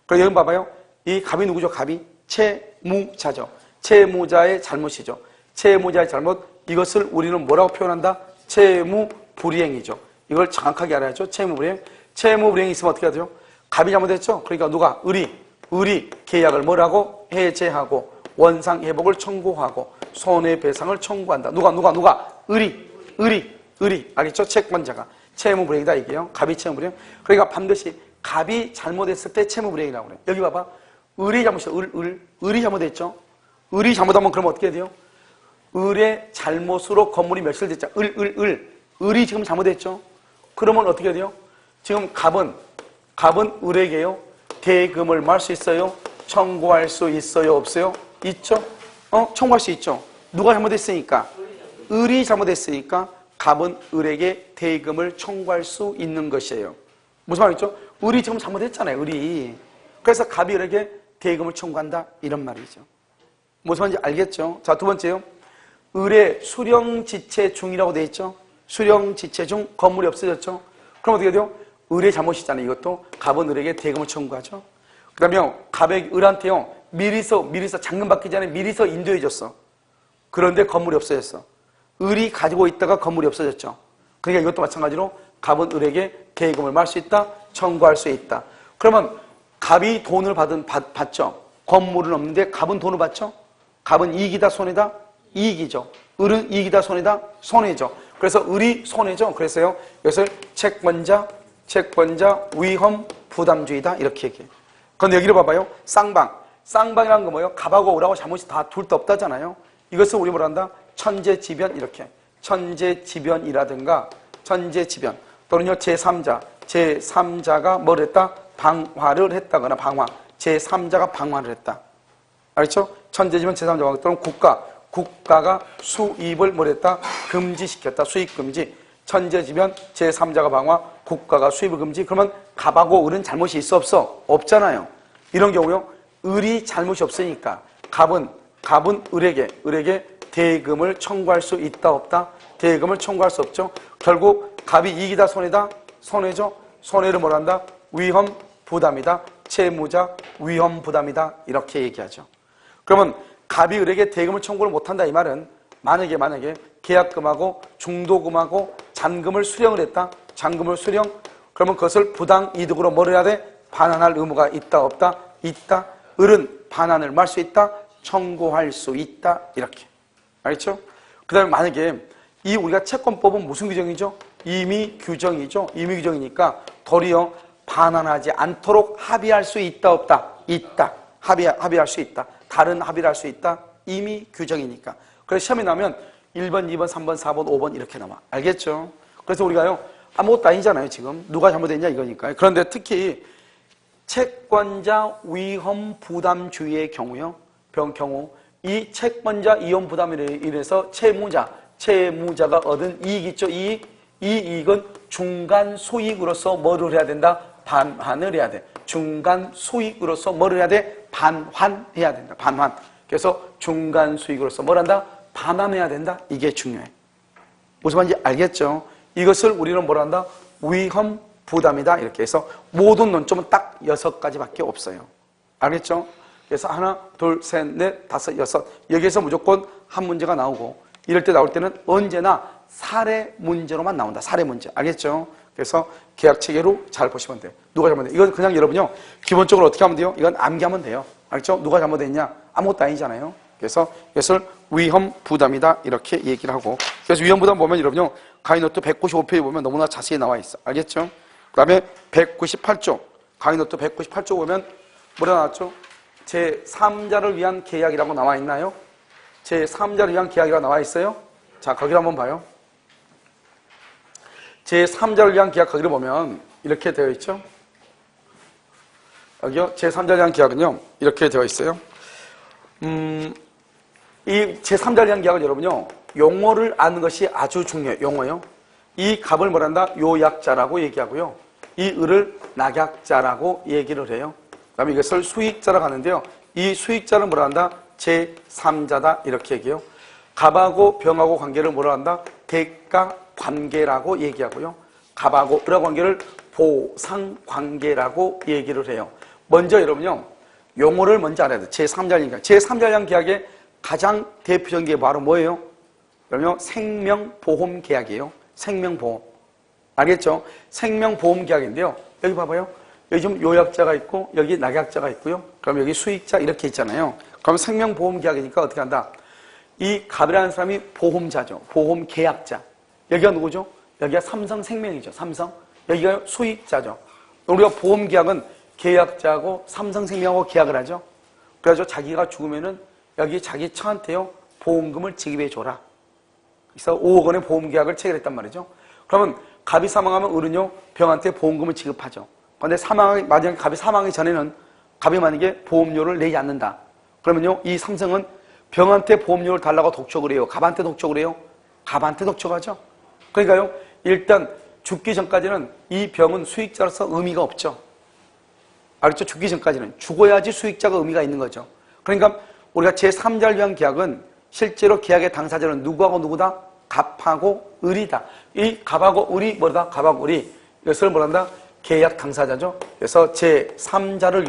그럼 여기 봐봐요. 이 갑이 누구죠? 갑이 채무자죠. 채무자의 잘못이죠. 채무자의 잘못, 이것을 우리는 뭐라고 표현한다? 채무불이행이죠. 이걸 정확하게 알아야죠. 채무불이행. 채무불이행이 있으면 어떻게 하죠? 갑이 잘못했죠? 그러니까 누가? 을이 계약을 뭐라고? 해제하고 원상회복을 청구하고 손해배상을 청구한다. 누가? 을이. 알겠죠? 채권자가. 채무불이행이다 이게요. 갑이 채무불이행. 그러니까 반드시 갑이 잘못했을 때 채무불이행이라고 그래요. 여기 봐봐. 을이 잘못했어. 을이 잘못했죠? 을이 잘못하면 그럼 어떻게 돼요? 을의 잘못으로 건물이 멸실됐죠. 을이 지금 잘못했죠? 그러면 어떻게 돼요? 지금 갑은 을에게요, 대금을 말 수 있어요? 청구할 수 있어요? 없어요? 있죠? 청구할 수 있죠? 누가 잘못했으니까? 을이 잘못했으니까 갑은 을에게 대금을 청구할 수 있는 것이에요. 무슨 말이죠? 을이 지금 잘못했잖아요. 을이. 그래서 갑이 을에게 대금을 청구한다. 이런 말이죠. 무슨 말인지 알겠죠? 자, 두 번째요. 을의 수령지체 중이라고 되어 있죠? 수령지체 중 건물이 없어졌죠? 그럼 어떻게 돼요? 을의 잘못이잖아요. 이것도 갑은 을에게 대금을 청구하죠. 그 다음에 갑이 을한테요, 미리서 잔금 받기 전에 미리서 인도해줬어. 그런데 건물이 없어졌어. 을이 가지고 있다가 건물이 없어졌죠. 그러니까 이것도 마찬가지로 갑은 을에게 대금을 말 수 있다, 청구할 수 있다. 그러면 갑이 돈을 받죠. 건물은 없는데 갑은 돈을 받죠. 갑은 이익이다 손해다? 이익이죠. 을은 이익이다 손해다? 손해죠. 그래서 을이 손해죠. 그래서요, 이것을 채권자 위험 부담주의다 이렇게 얘기해요. 그런데 여기를 봐봐요. 쌍방이라는 거 뭐예요? 갑하고 을하고 잘못이 다 둘 다 없다잖아요. 이것을 우리 뭐라 한다? 천재지변 이렇게. 천재지변이라든가 또는요 제3자가 뭘 했다? 방화를 했다거나 방화. 제3자가 방관을 했다. 알겠죠? 천재지면 제3자가 방관 또는 국가가 수입을 뭘 했다? 금지시켰다. 수입 금지. 천재지면 제3자가 방화, 국가가 수입을 금지. 그러면 갑하고 을은 잘못이 있어 없어? 없잖아요. 이런 경우요. 을이 잘못이 없으니까 갑은 을에게 대금을 청구할 수 있다 없다? 대금을 청구할 수 없죠. 결국 갑이 이익이다 손해다? 손해죠. 손해를 뭐라 한다? 위험 부담이다. 채무자 위험 부담이다. 이렇게 얘기하죠. 그러면 갑이 을에게 대금을 청구를 못한다 이 말은 만약에 계약금하고 중도금하고 잔금을 수령을 했다. 잔금을 수령. 그러면 그것을 부당이득으로 뭘 해야 돼? 반환할 의무가 있다 없다? 있다. 을은 반환을 할 수 있다. 청구할 수 있다. 이렇게. 알겠죠? 그 다음에 만약에 이 우리가 채권법은 무슨 규정이죠? 임의 규정이죠. 임의 규정이니까 도리어 반환하지 않도록 합의할 수 있다 없다? 있다. 합의할 수 있다. 다른 합의를 할 수 있다. 임의 규정이니까. 그래서 시험에 나오면 1번, 2번, 3번, 4번, 5번 이렇게 나와. 알겠죠? 그래서 우리가요. 아무것도 아니잖아요. 지금. 누가 잘못했냐 이거니까요. 그런데 특히 채권자 위험 부담주의의 경우요. 경우 이 채권자 위험 부담에 인해서 채무자가 얻은 이익 있죠. 이 이익은 중간 소익으로서 뭐를 해야 된다? 반환을 해야 돼. 중간 소익으로서 뭐를 해야 돼? 반환해야 된다. 반환. 그래서 중간 소익으로서 뭘 한다? 반환해야 된다. 이게 중요해. 무슨 말인지 알겠죠? 이것을 우리는 뭐라 한다? 위험 부담이다. 이렇게 해서 모든 논점은 딱 6가지밖에 없어요. 알겠죠? 그래서 하나, 둘, 셋, 넷, 다섯, 여섯. 여기에서 무조건 한 문제가 나오고 이럴 때 나올 때는 언제나 사례 문제로만 나온다. 사례 문제. 알겠죠? 그래서 계약 체계로 잘 보시면 돼요. 누가 잘못해? 이건 그냥 여러분요. 기본적으로 어떻게 하면 돼요? 이건 암기하면 돼요. 알겠죠? 누가 잘못했냐? 아무것도 아니잖아요. 그래서 이것을 위험 부담이다. 이렇게 얘기를 하고. 그래서 위험 부담 보면 여러분요. 가이노트 195페이지 보면 너무나 자세히 나와 있어. 알겠죠? 그 다음에 198조. 가이노트 198조 보면 뭐라 나왔죠? 제3자를 위한 계약이라고 나와 있나요? 제3자를 위한 계약이라고 나와 있어요? 자, 거기를 한번 봐요. 제3자를 위한 계약 거기를 보면 이렇게 되어 있죠? 여기요. 제3자를 위한 계약은요. 이렇게 되어 있어요. 이 제3자를 위한 계약은 여러분요. 용어를 아는 것이 아주 중요해요. 용어요. 이 갑을 뭐란다? 요약자라고 얘기하고요. 이 을을 낙약자라고 얘기를 해요. 그 다음에 이것을 수익자라고 하는데요. 이 수익자를 뭐라 한다? 제3자다. 이렇게 얘기해요. 갑하고 병하고 관계를 뭐라 한다? 대가 관계라고 얘기하고요. 갑하고 을하고 관계를 보상 관계라고 얘기를 해요. 먼저 여러분요. 용어를 먼저 알아야 돼요. 제3자니까. 제3자량 계약의 가장 대표적인 게 바로 뭐예요? 그러면 생명보험 계약이에요. 생명보험. 알겠죠? 생명보험 계약인데요. 여기 봐봐요. 여기 좀 요약자가 있고 여기 낙약자가 있고요. 그럼 여기 수익자 이렇게 있잖아요. 그럼 생명보험 계약이니까 어떻게 한다? 이 갑이라는 사람이 보험자죠. 보험 계약자. 여기가 누구죠? 여기가 삼성생명이죠. 삼성. 여기가 수익자죠. 우리가 보험 계약은 계약자하고 삼성생명하고 계약을 하죠. 그래가지고 자기가 죽으면은 여기 자기 처한테요 보험금을 지급해 줘라. 그래서 5억 원의 보험 계약을 체결했단 말이죠. 그러면 갑이 사망하면 을은요 병한테 보험금을 지급하죠. 그런데 만약에 갑이 사망하기 전에는 갑이 만약에 보험료를 내지 않는다. 그러면요 이 삼성은 병한테 보험료를 달라고 독촉을 해요. 갑한테 독촉을 해요. 갑한테 독촉하죠. 그러니까요 일단 죽기 전까지는 이 병은 수익자로서 의미가 없죠. 알겠죠? 죽기 전까지는 죽어야지 수익자가 의미가 있는 거죠. 그러니까 우리가 제3자를 위한 계약은 실제로 계약의 당사자는 누구하고 누구다? 갑하고 을이다. 이 갑하고 을이 뭐다? 갑하고 을이 이것을 뭐란다? 계약 당사자죠. 그래서 제3자를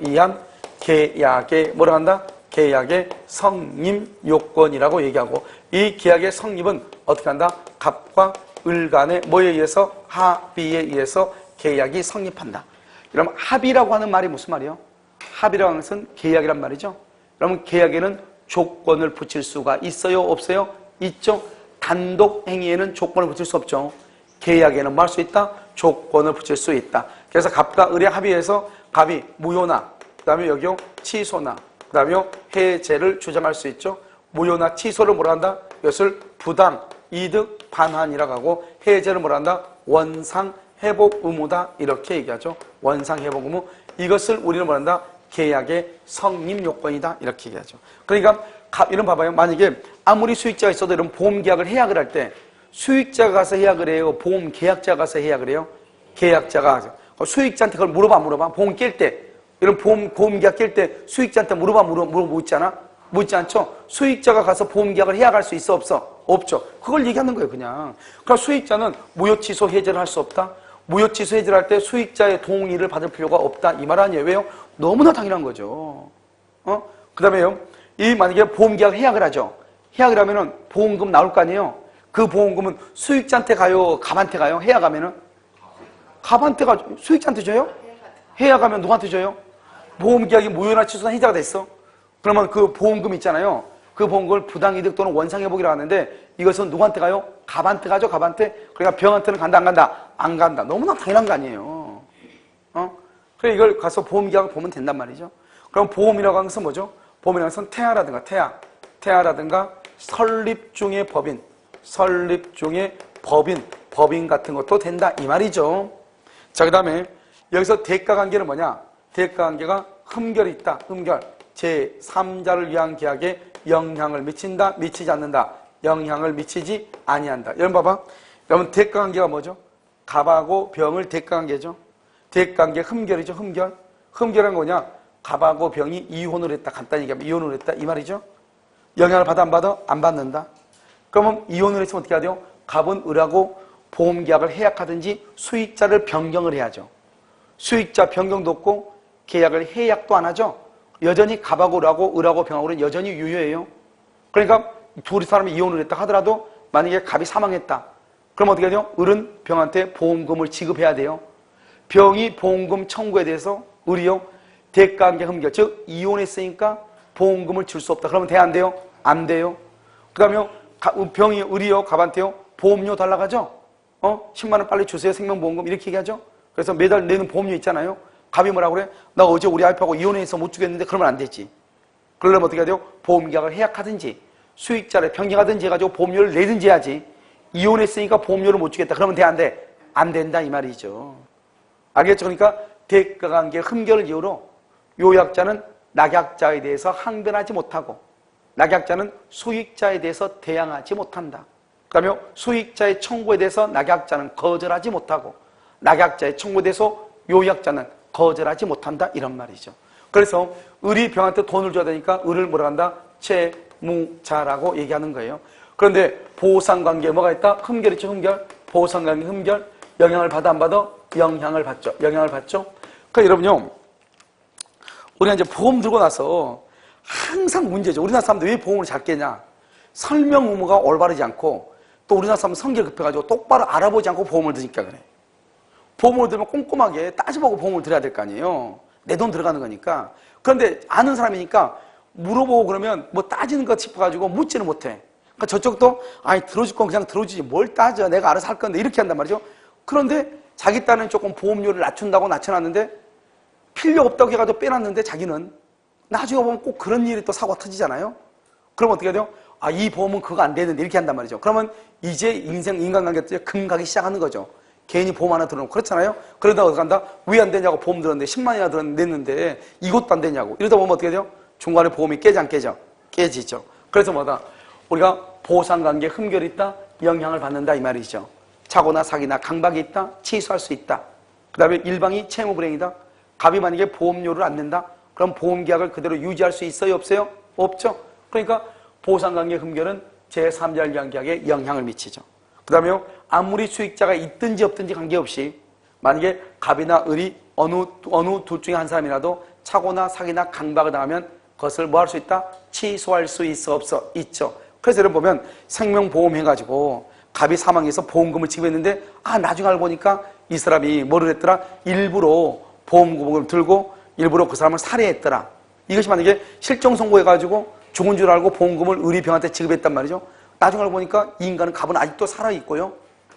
위한 계약의 뭐라 한다? 계약의 성립 요건이라고 얘기하고 이 계약의 성립은 어떻게 한다? 갑과 을 간의 뭐에 의해서? 합의에 의해서 계약이 성립한다. 그럼 합의라고 하는 말이 무슨 말이에요? 합의라고 하는 것은 계약이란 말이죠. 그러면 계약에는 조건을 붙일 수가 있어요? 없어요? 있죠. 단독 행위에는 조건을 붙일 수 없죠. 계약에는 뭐 할 수 있다? 조건을 붙일 수 있다. 그래서 갑과 을의 합의에서 갑이 무효나 그 다음에 여기요 취소나 그 다음에 해제를 주장할 수 있죠. 무효나 취소를 뭐라 한다? 이것을 부당, 이득, 반환이라고 하고 해제를 뭐라 한다? 원상 회복 의무다 이렇게 얘기하죠. 원상 회복 의무. 이것을 우리는 뭐란다? 계약의 성립 요건이다 이렇게 얘기하죠. 그러니까 이런 봐봐요. 만약에 아무리 수익자가 있어도 이런 보험 계약을 해약을 할 때 수익자가 가서 해약을 해요? 보험 계약자가 가서 해약을 해요? 계약자가 가서. 수익자한테 그걸 물어봐. 보험 깰 때 이런 보험 계약 깰 때 수익자한테 묻지 않아? 묻지 않죠? 수익자가 가서 보험 계약을 해약할 수 있어 없어? 없죠. 그걸 얘기하는 거예요 그냥. 그러니까 수익자는 무효 취소 해제를 할 수 없다. 무효 취소 해제를 할 때 수익자의 동의를 받을 필요가 없다 이 말 아니에요. 왜요? 너무나 당연한 거죠. 그 다음에요. 이 만약에 보험 계약 해약을 하죠. 해약을 하면은 보험금 나올 거 아니에요. 그 보험금은 수익자한테 가요? 갑한테 가요? 해약하면은? 갑한테 가, 수익자한테 줘요? 해약하면 누구한테 줘요? 보험 계약이 무효나 취소나 해제가 됐어. 그러면 그 보험금 있잖아요. 그 보험금을 부당이득 또는 원상회복이라고 하는데 이것은 누구한테 가요? 갑한테 가죠, 갑한테. 그러니까 병한테는 간다, 안 간다? 안 간다. 너무나 당연한 거 아니에요. 그래 이걸 가서 보험 계약을 보면 된단 말이죠. 그럼 보험이라고 하는 것은 뭐죠? 보험이라는 것은 태아라든가 설립 중의 법인, 법인 같은 것도 된다 이 말이죠. 자, 그 다음에 여기서 대가관계는 뭐냐? 대가관계가 흠결이 있다. 흠결. 제3자를 위한 계약에 영향을 미친다, 미치지 않는다. 영향을 미치지 아니한다. 여러분 봐봐. 여러분 대가관계가 뭐죠? 갑하고 병을 대가관계죠. 대가관계 흠결이죠. 흠결은 뭐냐? 갑하고 병이 이혼을 했다. 간단히 얘기하면 이혼을 했다 이 말이죠. 영향을 받아 안 받아? 안 받는다. 그러면 이혼을 했으면 어떻게 해야 돼요? 갑은 을하고 보험계약을 해약하든지 수익자를 변경을 해야죠. 수익자 변경도 없고 계약을 해약도 안 하죠. 여전히 갑하고 을하고 병하고는 여전히 유효해요. 그러니까 둘이 사람이 이혼을 했다 하더라도 만약에 갑이 사망했다. 그럼 어떻게 해야 돼요? 을은 병한테 보험금을 지급해야 돼요. 병이 보험금 청구에 대해서 을이요. 대가관계 흠결, 즉 이혼했으니까 보험금을 줄 수 없다. 그러면 돼야 안 돼요? 안 돼요. 그 다음에 병이 을이요. 갑한테요. 보험료 달라고 하죠. 10만 원 빨리 주세요. 생명보험금 이렇게 얘기하죠. 그래서 매달 내는 보험료 있잖아요. 갑이 뭐라고 그래? 나 어제 우리 와이프하고 이혼해서 못 주겠는데 그러면 안 되지. 그러려면 어떻게 해야 돼요? 보험계약을 해약하든지 수익자를 변경하든지 해가지고 보험료를 내든지 해야지. 이혼했으니까 보험료를 못 주겠다. 그러면 돼? 안 돼? 안 된다 이 말이죠. 알겠죠? 그러니까 대가관계 흠결을 이유로 요약자는 낙약자에 대해서 항변하지 못하고 낙약자는 수익자에 대해서 대항하지 못한다. 그 다음에 수익자의 청구에 대해서 낙약자는 거절하지 못하고 낙약자의 청구에 대해서 요약자는 거절하지 못한다 이런 말이죠. 그래서 을이 병한테 돈을 줘야 되니까 을을 뭐라 한다? 채무자라고 얘기하는 거예요. 그런데 보상관계에 뭐가 있다? 흠결이죠. 흠결. 보상관계 흠결. 영향을 받아 안 받아? 영향을 받죠. 그러니까 여러분요. 우리가 이제 보험 들고 나서 항상 문제죠. 우리나라 사람들 왜 보험을 잘 깨냐? 설명 의무가 올바르지 않고 또 우리나라 사람은 성격이 급해가지고 똑바로 알아보지 않고 보험을 드니까 그래. 보험을 들면 꼼꼼하게 따져보고 보험을 들어야 될 거 아니에요. 내 돈 들어가는 거니까. 그런데 아는 사람이니까 물어보고 그러면 뭐 따지는 것 싶어가지고 묻지는 못해. 그러니까 저쪽도 아니 들어줄 건 그냥 들어주지 뭘 따져 내가 알아서 할 건데 이렇게 한단 말이죠. 그런데 자기 딴은 조금 보험료를 낮춘다고 낮춰놨는데 필요 없다고 해가지고 빼놨는데 자기는 나중에 보면 꼭 그런 일이 또 사고가 터지잖아요. 그럼 어떻게 해야 돼요? 아, 이 보험은 그거 안 되는데 이렇게 한단 말이죠. 그러면 이제 인간관계에 금가기 시작하는 거죠. 괜히 보험 하나 들어놓고 그렇잖아요. 그러다가 어떻게 한다? 왜 안 되냐고 보험 들었는데 10만이나 냈는데 이것도 안 되냐고. 이러다 보면 어떻게 돼요? 중간에 보험이 깨지 안 깨져? 깨지죠. 그래서 뭐다? 우리가 보상관계 흠결이 있다? 영향을 받는다 이 말이죠. 착오나 사기나 강박이 있다? 취소할 수 있다. 그 다음에 일방이 채무불행이다. 갑이 만약에 보험료를 안 낸다? 그럼 보험계약을 그대로 유지할 수 있어요? 없어요? 없죠. 그러니까 보상관계 흠결은 제3자를 위한 계약에 영향을 미치죠. 그 다음에 아무리 수익자가 있든지 없든지 관계없이 만약에 갑이나 을이 어느 둘 중에 한 사람이라도 착오나 사기나 강박을 당하면 그것을 뭐 할 수 있다? 취소할 수 있어 없어? 있죠. 그래서 여러분 보면 생명보험 해가지고 갑이 사망해서 보험금을 지급했는데 나중에 알고 보니까 이 사람이 뭐를 했더라? 일부러 보험금을 들고 일부러 그 사람을 살해했더라. 이것이 만약에 실종 선고해가지고 죽은 줄 알고 보험금을 을이 병한테 지급했단 말이죠. 나중에 알고 보니까 이 인간은 갑은 아직도 살아있고요.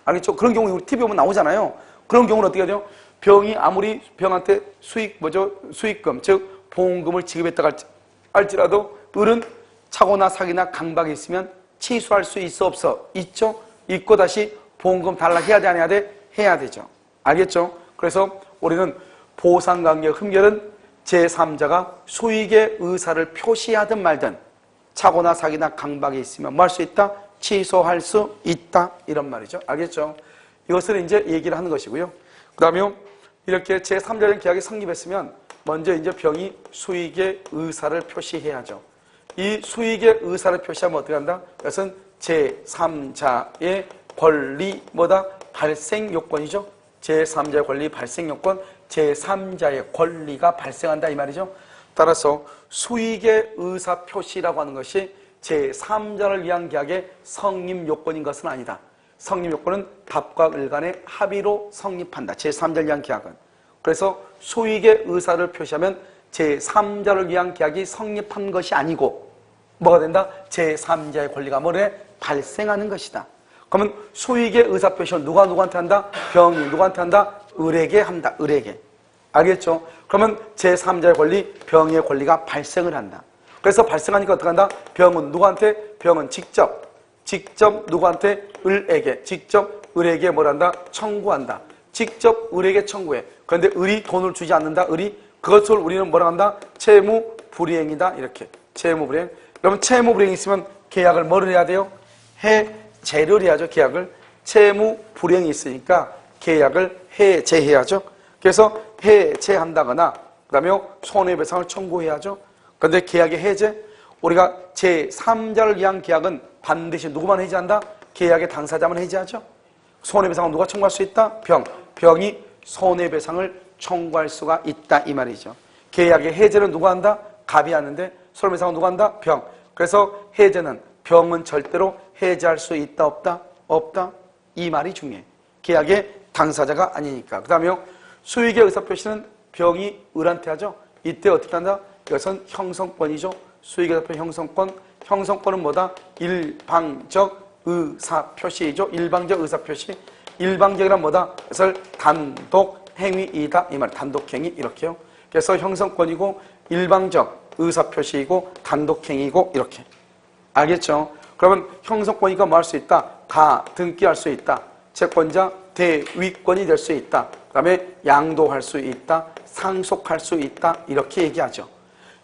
알겠죠? 그런 경우 우리 TV 보면 나오잖아요. 그런 경우는 어떻게 하죠? 병이 아무리 병한테 수익금, 즉 보험금을 지급했다고 할지라도 을은 착오나 사기나 강박이 있으면 취소할 수 있어 없어? 있죠? 있고 다시 보험금 달라 해야 돼 안 해야 돼? 해야 되죠. 알겠죠? 그래서 우리는 보상관계 흠결은 제3자가 수익의 의사를 표시하든 말든 착오나 사기나 강박이 있으면 뭐 할 수 있다? 취소할 수 있다. 이런 말이죠. 알겠죠? 이것을 이제 얘기를 하는 것이고요. 그 다음에 이렇게 제3자적인 계약이 성립했으면 먼저 이제 병이 수익의 의사를 표시해야죠. 이 수익의 의사를 표시하면 어떻게 한다? 이것은 제3자의 권리 뭐다? 발생 요건이죠. 제3자의 권리 발생 요건, 제3자의 권리가 발생한다 이 말이죠. 따라서 수익의 의사 표시라고 하는 것이 제3자를 위한 계약의 성립 요건인 것은 아니다. 성립 요건은 갑과 을 간의 합의로 성립한다. 제3자를 위한 계약은. 그래서 수익의 의사를 표시하면 제3자를 위한 계약이 성립한 것이 아니고 뭐가 된다? 제3자의 권리가 뭐래? 발생하는 것이다. 그러면 수익의 의사 표시를 누가 누구한테 한다? 병이 누구한테 한다? 을에게 한다. 을에게. 알겠죠? 그러면 제3자의 권리, 병의 권리가 발생을 한다. 그래서 발생하니까 어떻게 한다? 병은 누구한테? 병은 직접 누구한테? 을에게. 직접 을에게 뭘 한다? 청구한다. 직접 을에게 청구해. 그런데 을이 돈을 주지 않는다. 을이 그것을 우리는 뭐라 한다? 채무 불이행이다. 이렇게. 채무 불이행. 그러면 채무 불이행이 있으면 계약을 뭐를 해야 돼요? 해제를 해야죠. 계약을. 채무 불이행이 있으니까 계약을 해제해야죠. 그래서 해제한다거나 그 다음에 손해배상을 청구해야죠. 그런데 계약의 해제, 우리가 제3자를 위한 계약은 반드시 누구만 해제한다? 계약의 당사자만 해제하죠. 손해배상은 누가 청구할 수 있다? 병이 손해배상을 청구할 수가 있다 이 말이죠. 계약의 해제는 누가 한다? 갑이 하는데 손해배상은 누가 한다? 병. 그래서 해제는 병은 절대로 해제할 수 있다 없다? 없다. 이 말이 중요해. 계약의 당사자가 아니니까. 그 다음에 수익의 의사표시는 병이 을한테 하죠. 이때 어떻게 한다? 이것은 형성권이죠. 수익의 의사표시 형성권. 형성권은 뭐다? 일방적 의사표시이죠. 일방적 의사표시. 일방적이란 뭐다? 그래서 단독행위이다. 이 말. 단독행위 이렇게요. 그래서 형성권이고 일방적 의사표시이고 단독행위이고 이렇게. 알겠죠? 그러면 형성권이가 뭐 할 수 있다? 가등기할 수 있다. 채권자 대위권이 될 수 있다. 그 다음에 양도할 수 있다. 상속할 수 있다. 이렇게 얘기하죠.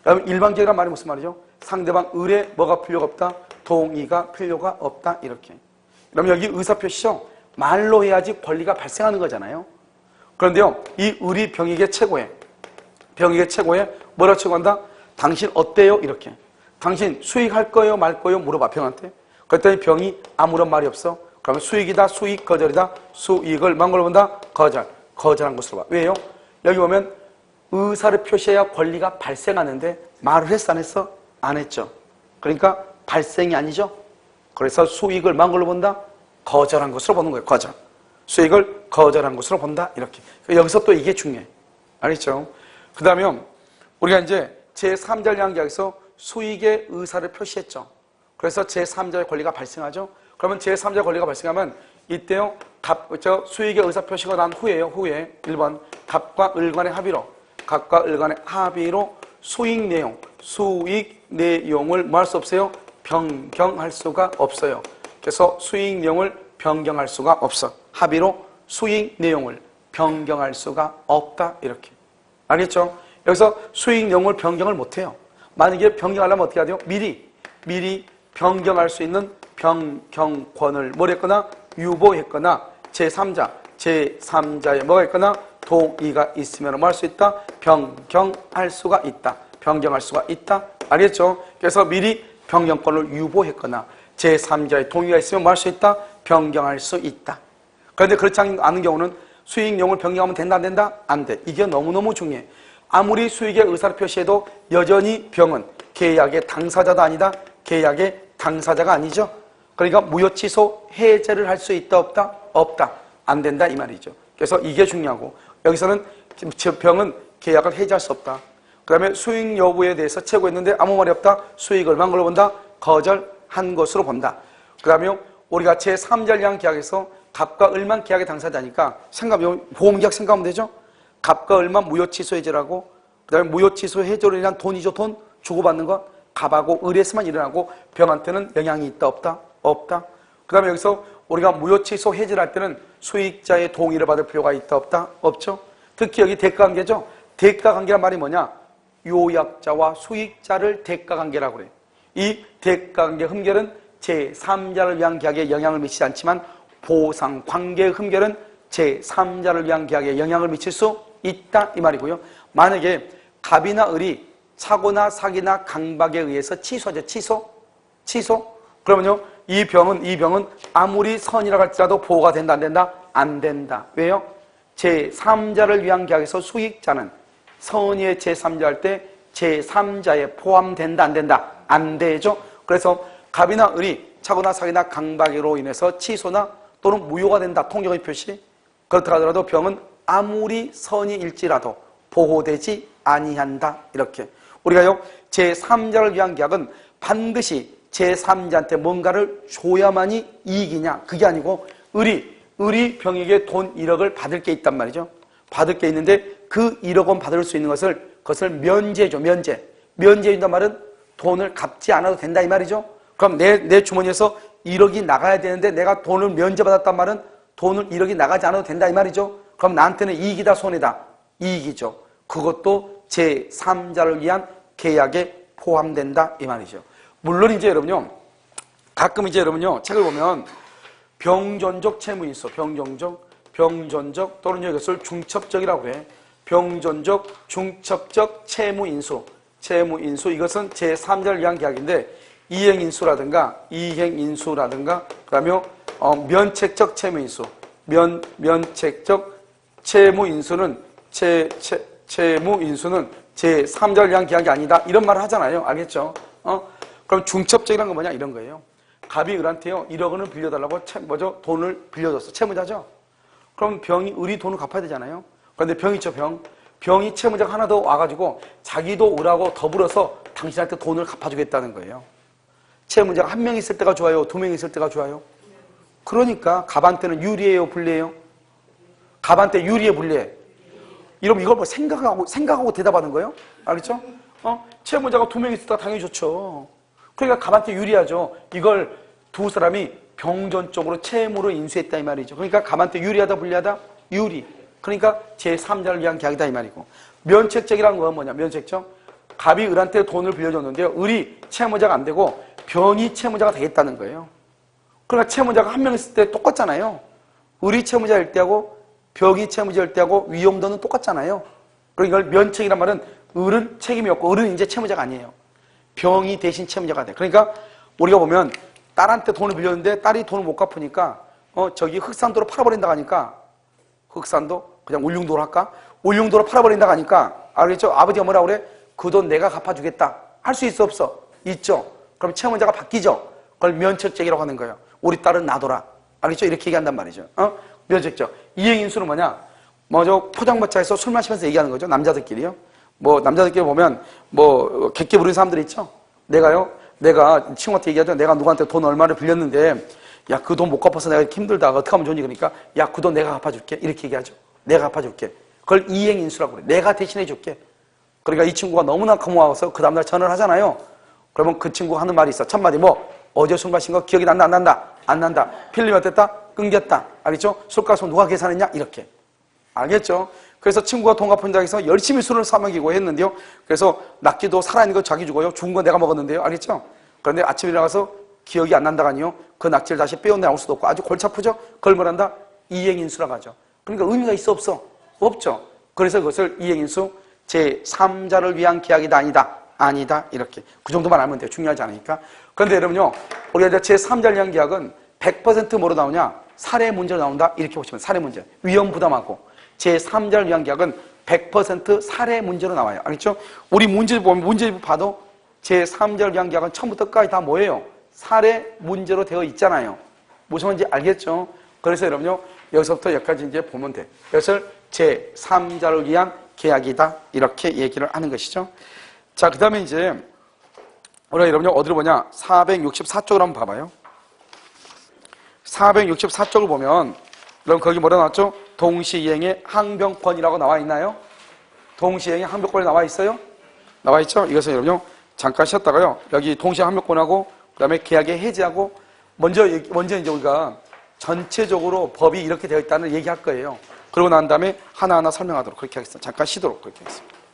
그럼 일방적이란 말이 무슨 말이죠? 상대방 을에 뭐가 필요가 없다? 동의가 필요가 없다. 이렇게. 그럼 여기 의사표시죠? 말로 해야지 권리가 발생하는 거잖아요. 그런데요, 이 을이 병에게 최고해. 병에게 최고해. 뭐라 최고한다? 당신 어때요? 이렇게. 당신 수익할 거예요? 말 거예요? 물어봐, 병한테. 그랬더니 병이 아무런 말이 없어. 그러면 수익이다, 수익, 거절이다. 수익을 망걸로 본다? 거절. 거절한 것으로 봐. 왜요? 여기 보면 의사를 표시해야 권리가 발생하는데 말을 했어, 안 했어? 안 했죠. 그러니까 발생이 아니죠. 그래서 수익을 망걸로 본다? 거절한 것으로 보는 거예요. 거절. 수익을 거절한 것으로 본다. 이렇게. 여기서 또 이게 중요해. 알겠죠? 그 다음에 우리가 이제 제3자를 위한 계약에서 수익의 의사를 표시했죠. 그래서 제3자의 권리가 발생하죠. 그러면 제3자의 권리가 발생하면 이때요, 수익의 의사 표시가 난 후에요. 후에 1번 갑과 을 간의 합의로, 갑과 을 간의 합의로 수익 내용을 뭐 할 수 없어요? 변경할 수가 없어요. 그래서 수익 내용을 변경할 수가 없어. 합의로 수익 내용을 변경할 수가 없다. 이렇게. 알겠죠? 여기서 수익 내용을 변경을 못해요. 만약에 변경하려면 어떻게 해야 돼요? 미리 변경할 수 있는 변경권을 뭘 했거나 유보했거나 제3자의 뭐가 있거나 동의가 있으면 뭐 할 수 있다? 변경할 수가 있다. 변경할 수가 있다. 알겠죠? 그래서 미리 변경권을 유보했거나 제3자의 동의가 있으면 뭐 할 수 있다? 변경할 수 있다. 그런데 그렇지 않은 경우는 수익 내용을 변경하면 된다 안 된다? 안 돼. 이게 너무너무 중요해. 아무리 수익의 의사를 표시해도 여전히 병은 계약의 당사자도 아니다. 계약의 당사자가 아니죠. 그러니까 무효 취소 해제를 할 수 있다 없다? 없다. 안 된다 이 말이죠. 그래서 이게 중요하고 여기서는 병은 계약을 해제할 수 없다. 그 다음에 수익 여부에 대해서 최고했는데 아무 말이 없다. 수익을 만 걸로 본다. 거절한 것으로 본다. 그 다음에 우리가 제3자를 위한 계약에서 갑과 을만 계약의 당사자니까 보험계약 생각하면 되죠. 갑과 을만 무효 취소 해제라고, 그 다음에 무효 취소 해제로 인한 돈이죠. 돈 주고받는 거 갑하고 을에서만 일어나고 병한테는 영향이 있다 없다? 없다. 그 다음에 여기서 우리가 무효 취소 해지를 할 때는 수익자의 동의를 받을 필요가 있다 없다? 없죠. 특히 여기 대가관계죠. 대가관계란 말이 뭐냐? 요약자와 수익자를 대가관계라고 그래요. 이 대가관계 흠결은 제3자를 위한 계약에 영향을 미치지 않지만 보상관계 흠결은 제3자를 위한 계약에 영향을 미칠 수 있다 이 말이고요. 만약에 갑이나 을이 사고나 사기나 강박에 의해서 취소하죠. 취소. 그러면요, 이 병은 아무리 선이라고 할지라도 보호가 된다 안 된다? 안 된다. 왜요? 제3자를 위한 계약에서 수익자는 선의의 제3자 할 때 제3자에 포함된다 안 된다? 안 되죠. 그래서 갑이나 을이 사고나 사기나 강박으로 인해서 취소나 또는 무효가 된다. 통정의 표시. 그렇다 하더라도 병은 아무리 선의일지라도 보호되지 아니한다. 이렇게. 우리가요, 제3자를 위한 계약은 반드시 제3자한테 뭔가를 줘야만이 이익이냐? 그게 아니고 을이 병에게 돈 1억을 받을 게 있단 말이죠. 받을 게 있는데 그 1억 원 받을 수 있는 그것을 면제해줘. 면제해준단 말은 돈을 갚지 않아도 된다 이 말이죠. 그럼 내 주머니에서 1억이 나가야 되는데 내가 돈을 면제받았단 말은 돈을 1억이 나가지 않아도 된다 이 말이죠. 그럼 나한테는 이익이다 손해다? 이익이죠. 그것도 제3자를 위한 계약에 포함된다 이 말이죠. 물론 이제 여러분요, 가끔 이제 여러분요, 책을 보면 병존적 채무인수, 병존적 또는 이것을 중첩적이라고 그래. 병존적, 중첩적 채무인수 이것은 제3자를 위한 계약인데 이행인수라든가 그다음에 면책적 채무인수, 면책적 채무인수는 채무인수는 제3자를 위한 계약이 아니다. 이런 말을 하잖아요. 알겠죠? 그럼 중첩적이라는 건 뭐냐? 이런 거예요. 갑이 을한테요 1억 원을 빌려달라고 돈을 빌려줬어. 채무자죠. 그럼 을이 돈을 갚아야 되잖아요. 그런데 병이 있죠. 병이 채무자가 하나 더 와가지고 자기도 을하고 더불어서 당신한테 돈을 갚아주겠다는 거예요. 채무자가 한 명 있을 때가 좋아요? 2명 있을 때가 좋아요? 그러니까 갑한테는 유리해요? 불리해요? 갑한테 유리해? 불리해? 이러면 이걸 뭐 생각하고 대답하는 거예요? 알겠죠? 채무자가 2명 있을 때가 당연히 좋죠. 그러니까 갑한테 유리하죠. 이걸 두 사람이 병존적으로 채무로 인수했다 이 말이죠. 그러니까 갑한테 유리하다 불리하다? 유리. 그러니까 제3자를 위한 계약이다 이 말이고. 면책적이라는 건 뭐냐? 면책적. 갑이 을한테 돈을 빌려줬는데요. 을이 채무자가 안 되고 병이 채무자가 되겠다는 거예요. 그러니까 채무자가 한 명 있을 때 똑같잖아요. 을이 채무자일 때하고 병이 채무자일 때하고 위험도는 똑같잖아요. 그러니까 이걸 면책이란 말은 을은 책임이 없고 을은 이제 채무자가 아니에요. 병이 대신 채무자가 돼. 그러니까 우리가 보면 딸한테 돈을 빌렸는데 딸이 돈을 못 갚으니까 저기 흑산도로 팔아버린다고 하니까 흑산도? 그냥 울릉도로 할까? 울릉도로 팔아버린다고 하니까 알겠죠? 아버지가 뭐라 그래? 그 돈 내가 갚아주겠다. 할 수 있어 없어? 있죠. 그럼 채무자가 바뀌죠. 그걸 면책적이라고 하는 거예요. 우리 딸은 놔둬라. 알겠죠? 이렇게 얘기한단 말이죠. 면책적. 이행인수는 뭐냐? 저 포장마차에서 술 마시면서 얘기하는 거죠. 남자들끼리요. 남자들끼리 보면 객기 부르는 사람들 있죠. 내가 친구한테 얘기하죠. 내가 누구한테 돈 얼마를 빌렸는데 야, 그 돈 못 갚아서 내가 힘들다. 어떻게 하면 좋니? 그러니까 야, 그 돈 내가 갚아줄게. 이렇게 얘기하죠. 내가 갚아줄게. 그걸 이행인수라고 그래. 내가 대신해줄게. 그러니까 이 친구가 너무나 고마워서 그 다음날 전화를 하잖아요. 그러면 그 친구가 하는 말이 있어. 첫 마디 어제 술 마신 거 기억이 난다? 안 난다? 안 난다. 필름이 어땠다? 끊겼다. 알겠죠? 술값은 누가 계산했냐? 이렇게. 알겠죠? 그래서 친구가 돈 갚은 자에서 열심히 술을 사 먹이고 했는데요. 그래서 낙지도 살아있는 거 자기 주고요. 죽은 거 내가 먹었는데요. 알겠죠? 그런데 아침에 일어나서 기억이 안 난다가 아니요. 그 낙지를 다시 빼어내올 수도 없고 아주 골치 아프죠? 그걸 뭐란다? 이행인수라고 하죠. 그러니까 의미가 있어 없어? 없죠. 그래서 그것을 이행인수 제3자를 위한 계약이다 아니다 이렇게. 그 정도만 알면 돼요. 중요하지 않으니까. 그런데 여러분요. 우리가 이제 제3자를 위한 계약은 100% 뭐로 나오냐? 사례 문제로 나온다? 이렇게 보시면 사례 문제. 위험 부담하고 제3자를 위한 계약은 100% 사례 문제로 나와요. 알겠죠? 우리 문제 보면 문제집 봐도 제3자를 위한 계약은 처음부터 끝까지 다 뭐예요? 사례 문제로 되어 있잖아요. 무슨 말인지 알겠죠? 그래서 여러분요, 여기서부터 여기까지 이제 보면 돼. 이것을 제3자를 위한 계약이다. 이렇게 얘기를 하는 것이죠. 자, 그 다음에 이제, 우리가 여러분요, 어디로 보냐? 464쪽을 한번 봐봐요. 464쪽을 보면, 여러분 거기 뭐라 나왔죠? 동시이행의 항변권이라고 나와 있나요? 동시이행의 항변권이 나와 있어요? 나와 있죠? 이것은 여러분요, 잠깐 쉬었다가요, 여기 동시이행 항변권하고, 그 다음에 계약의 해지하고, 먼저 이제 우리가 전체적으로 법이 이렇게 되어 있다는 얘기할 거예요. 그러고 난 다음에 하나하나 설명하도록 그렇게 하겠습니다. 잠깐 쉬도록 그렇게 하겠습니다.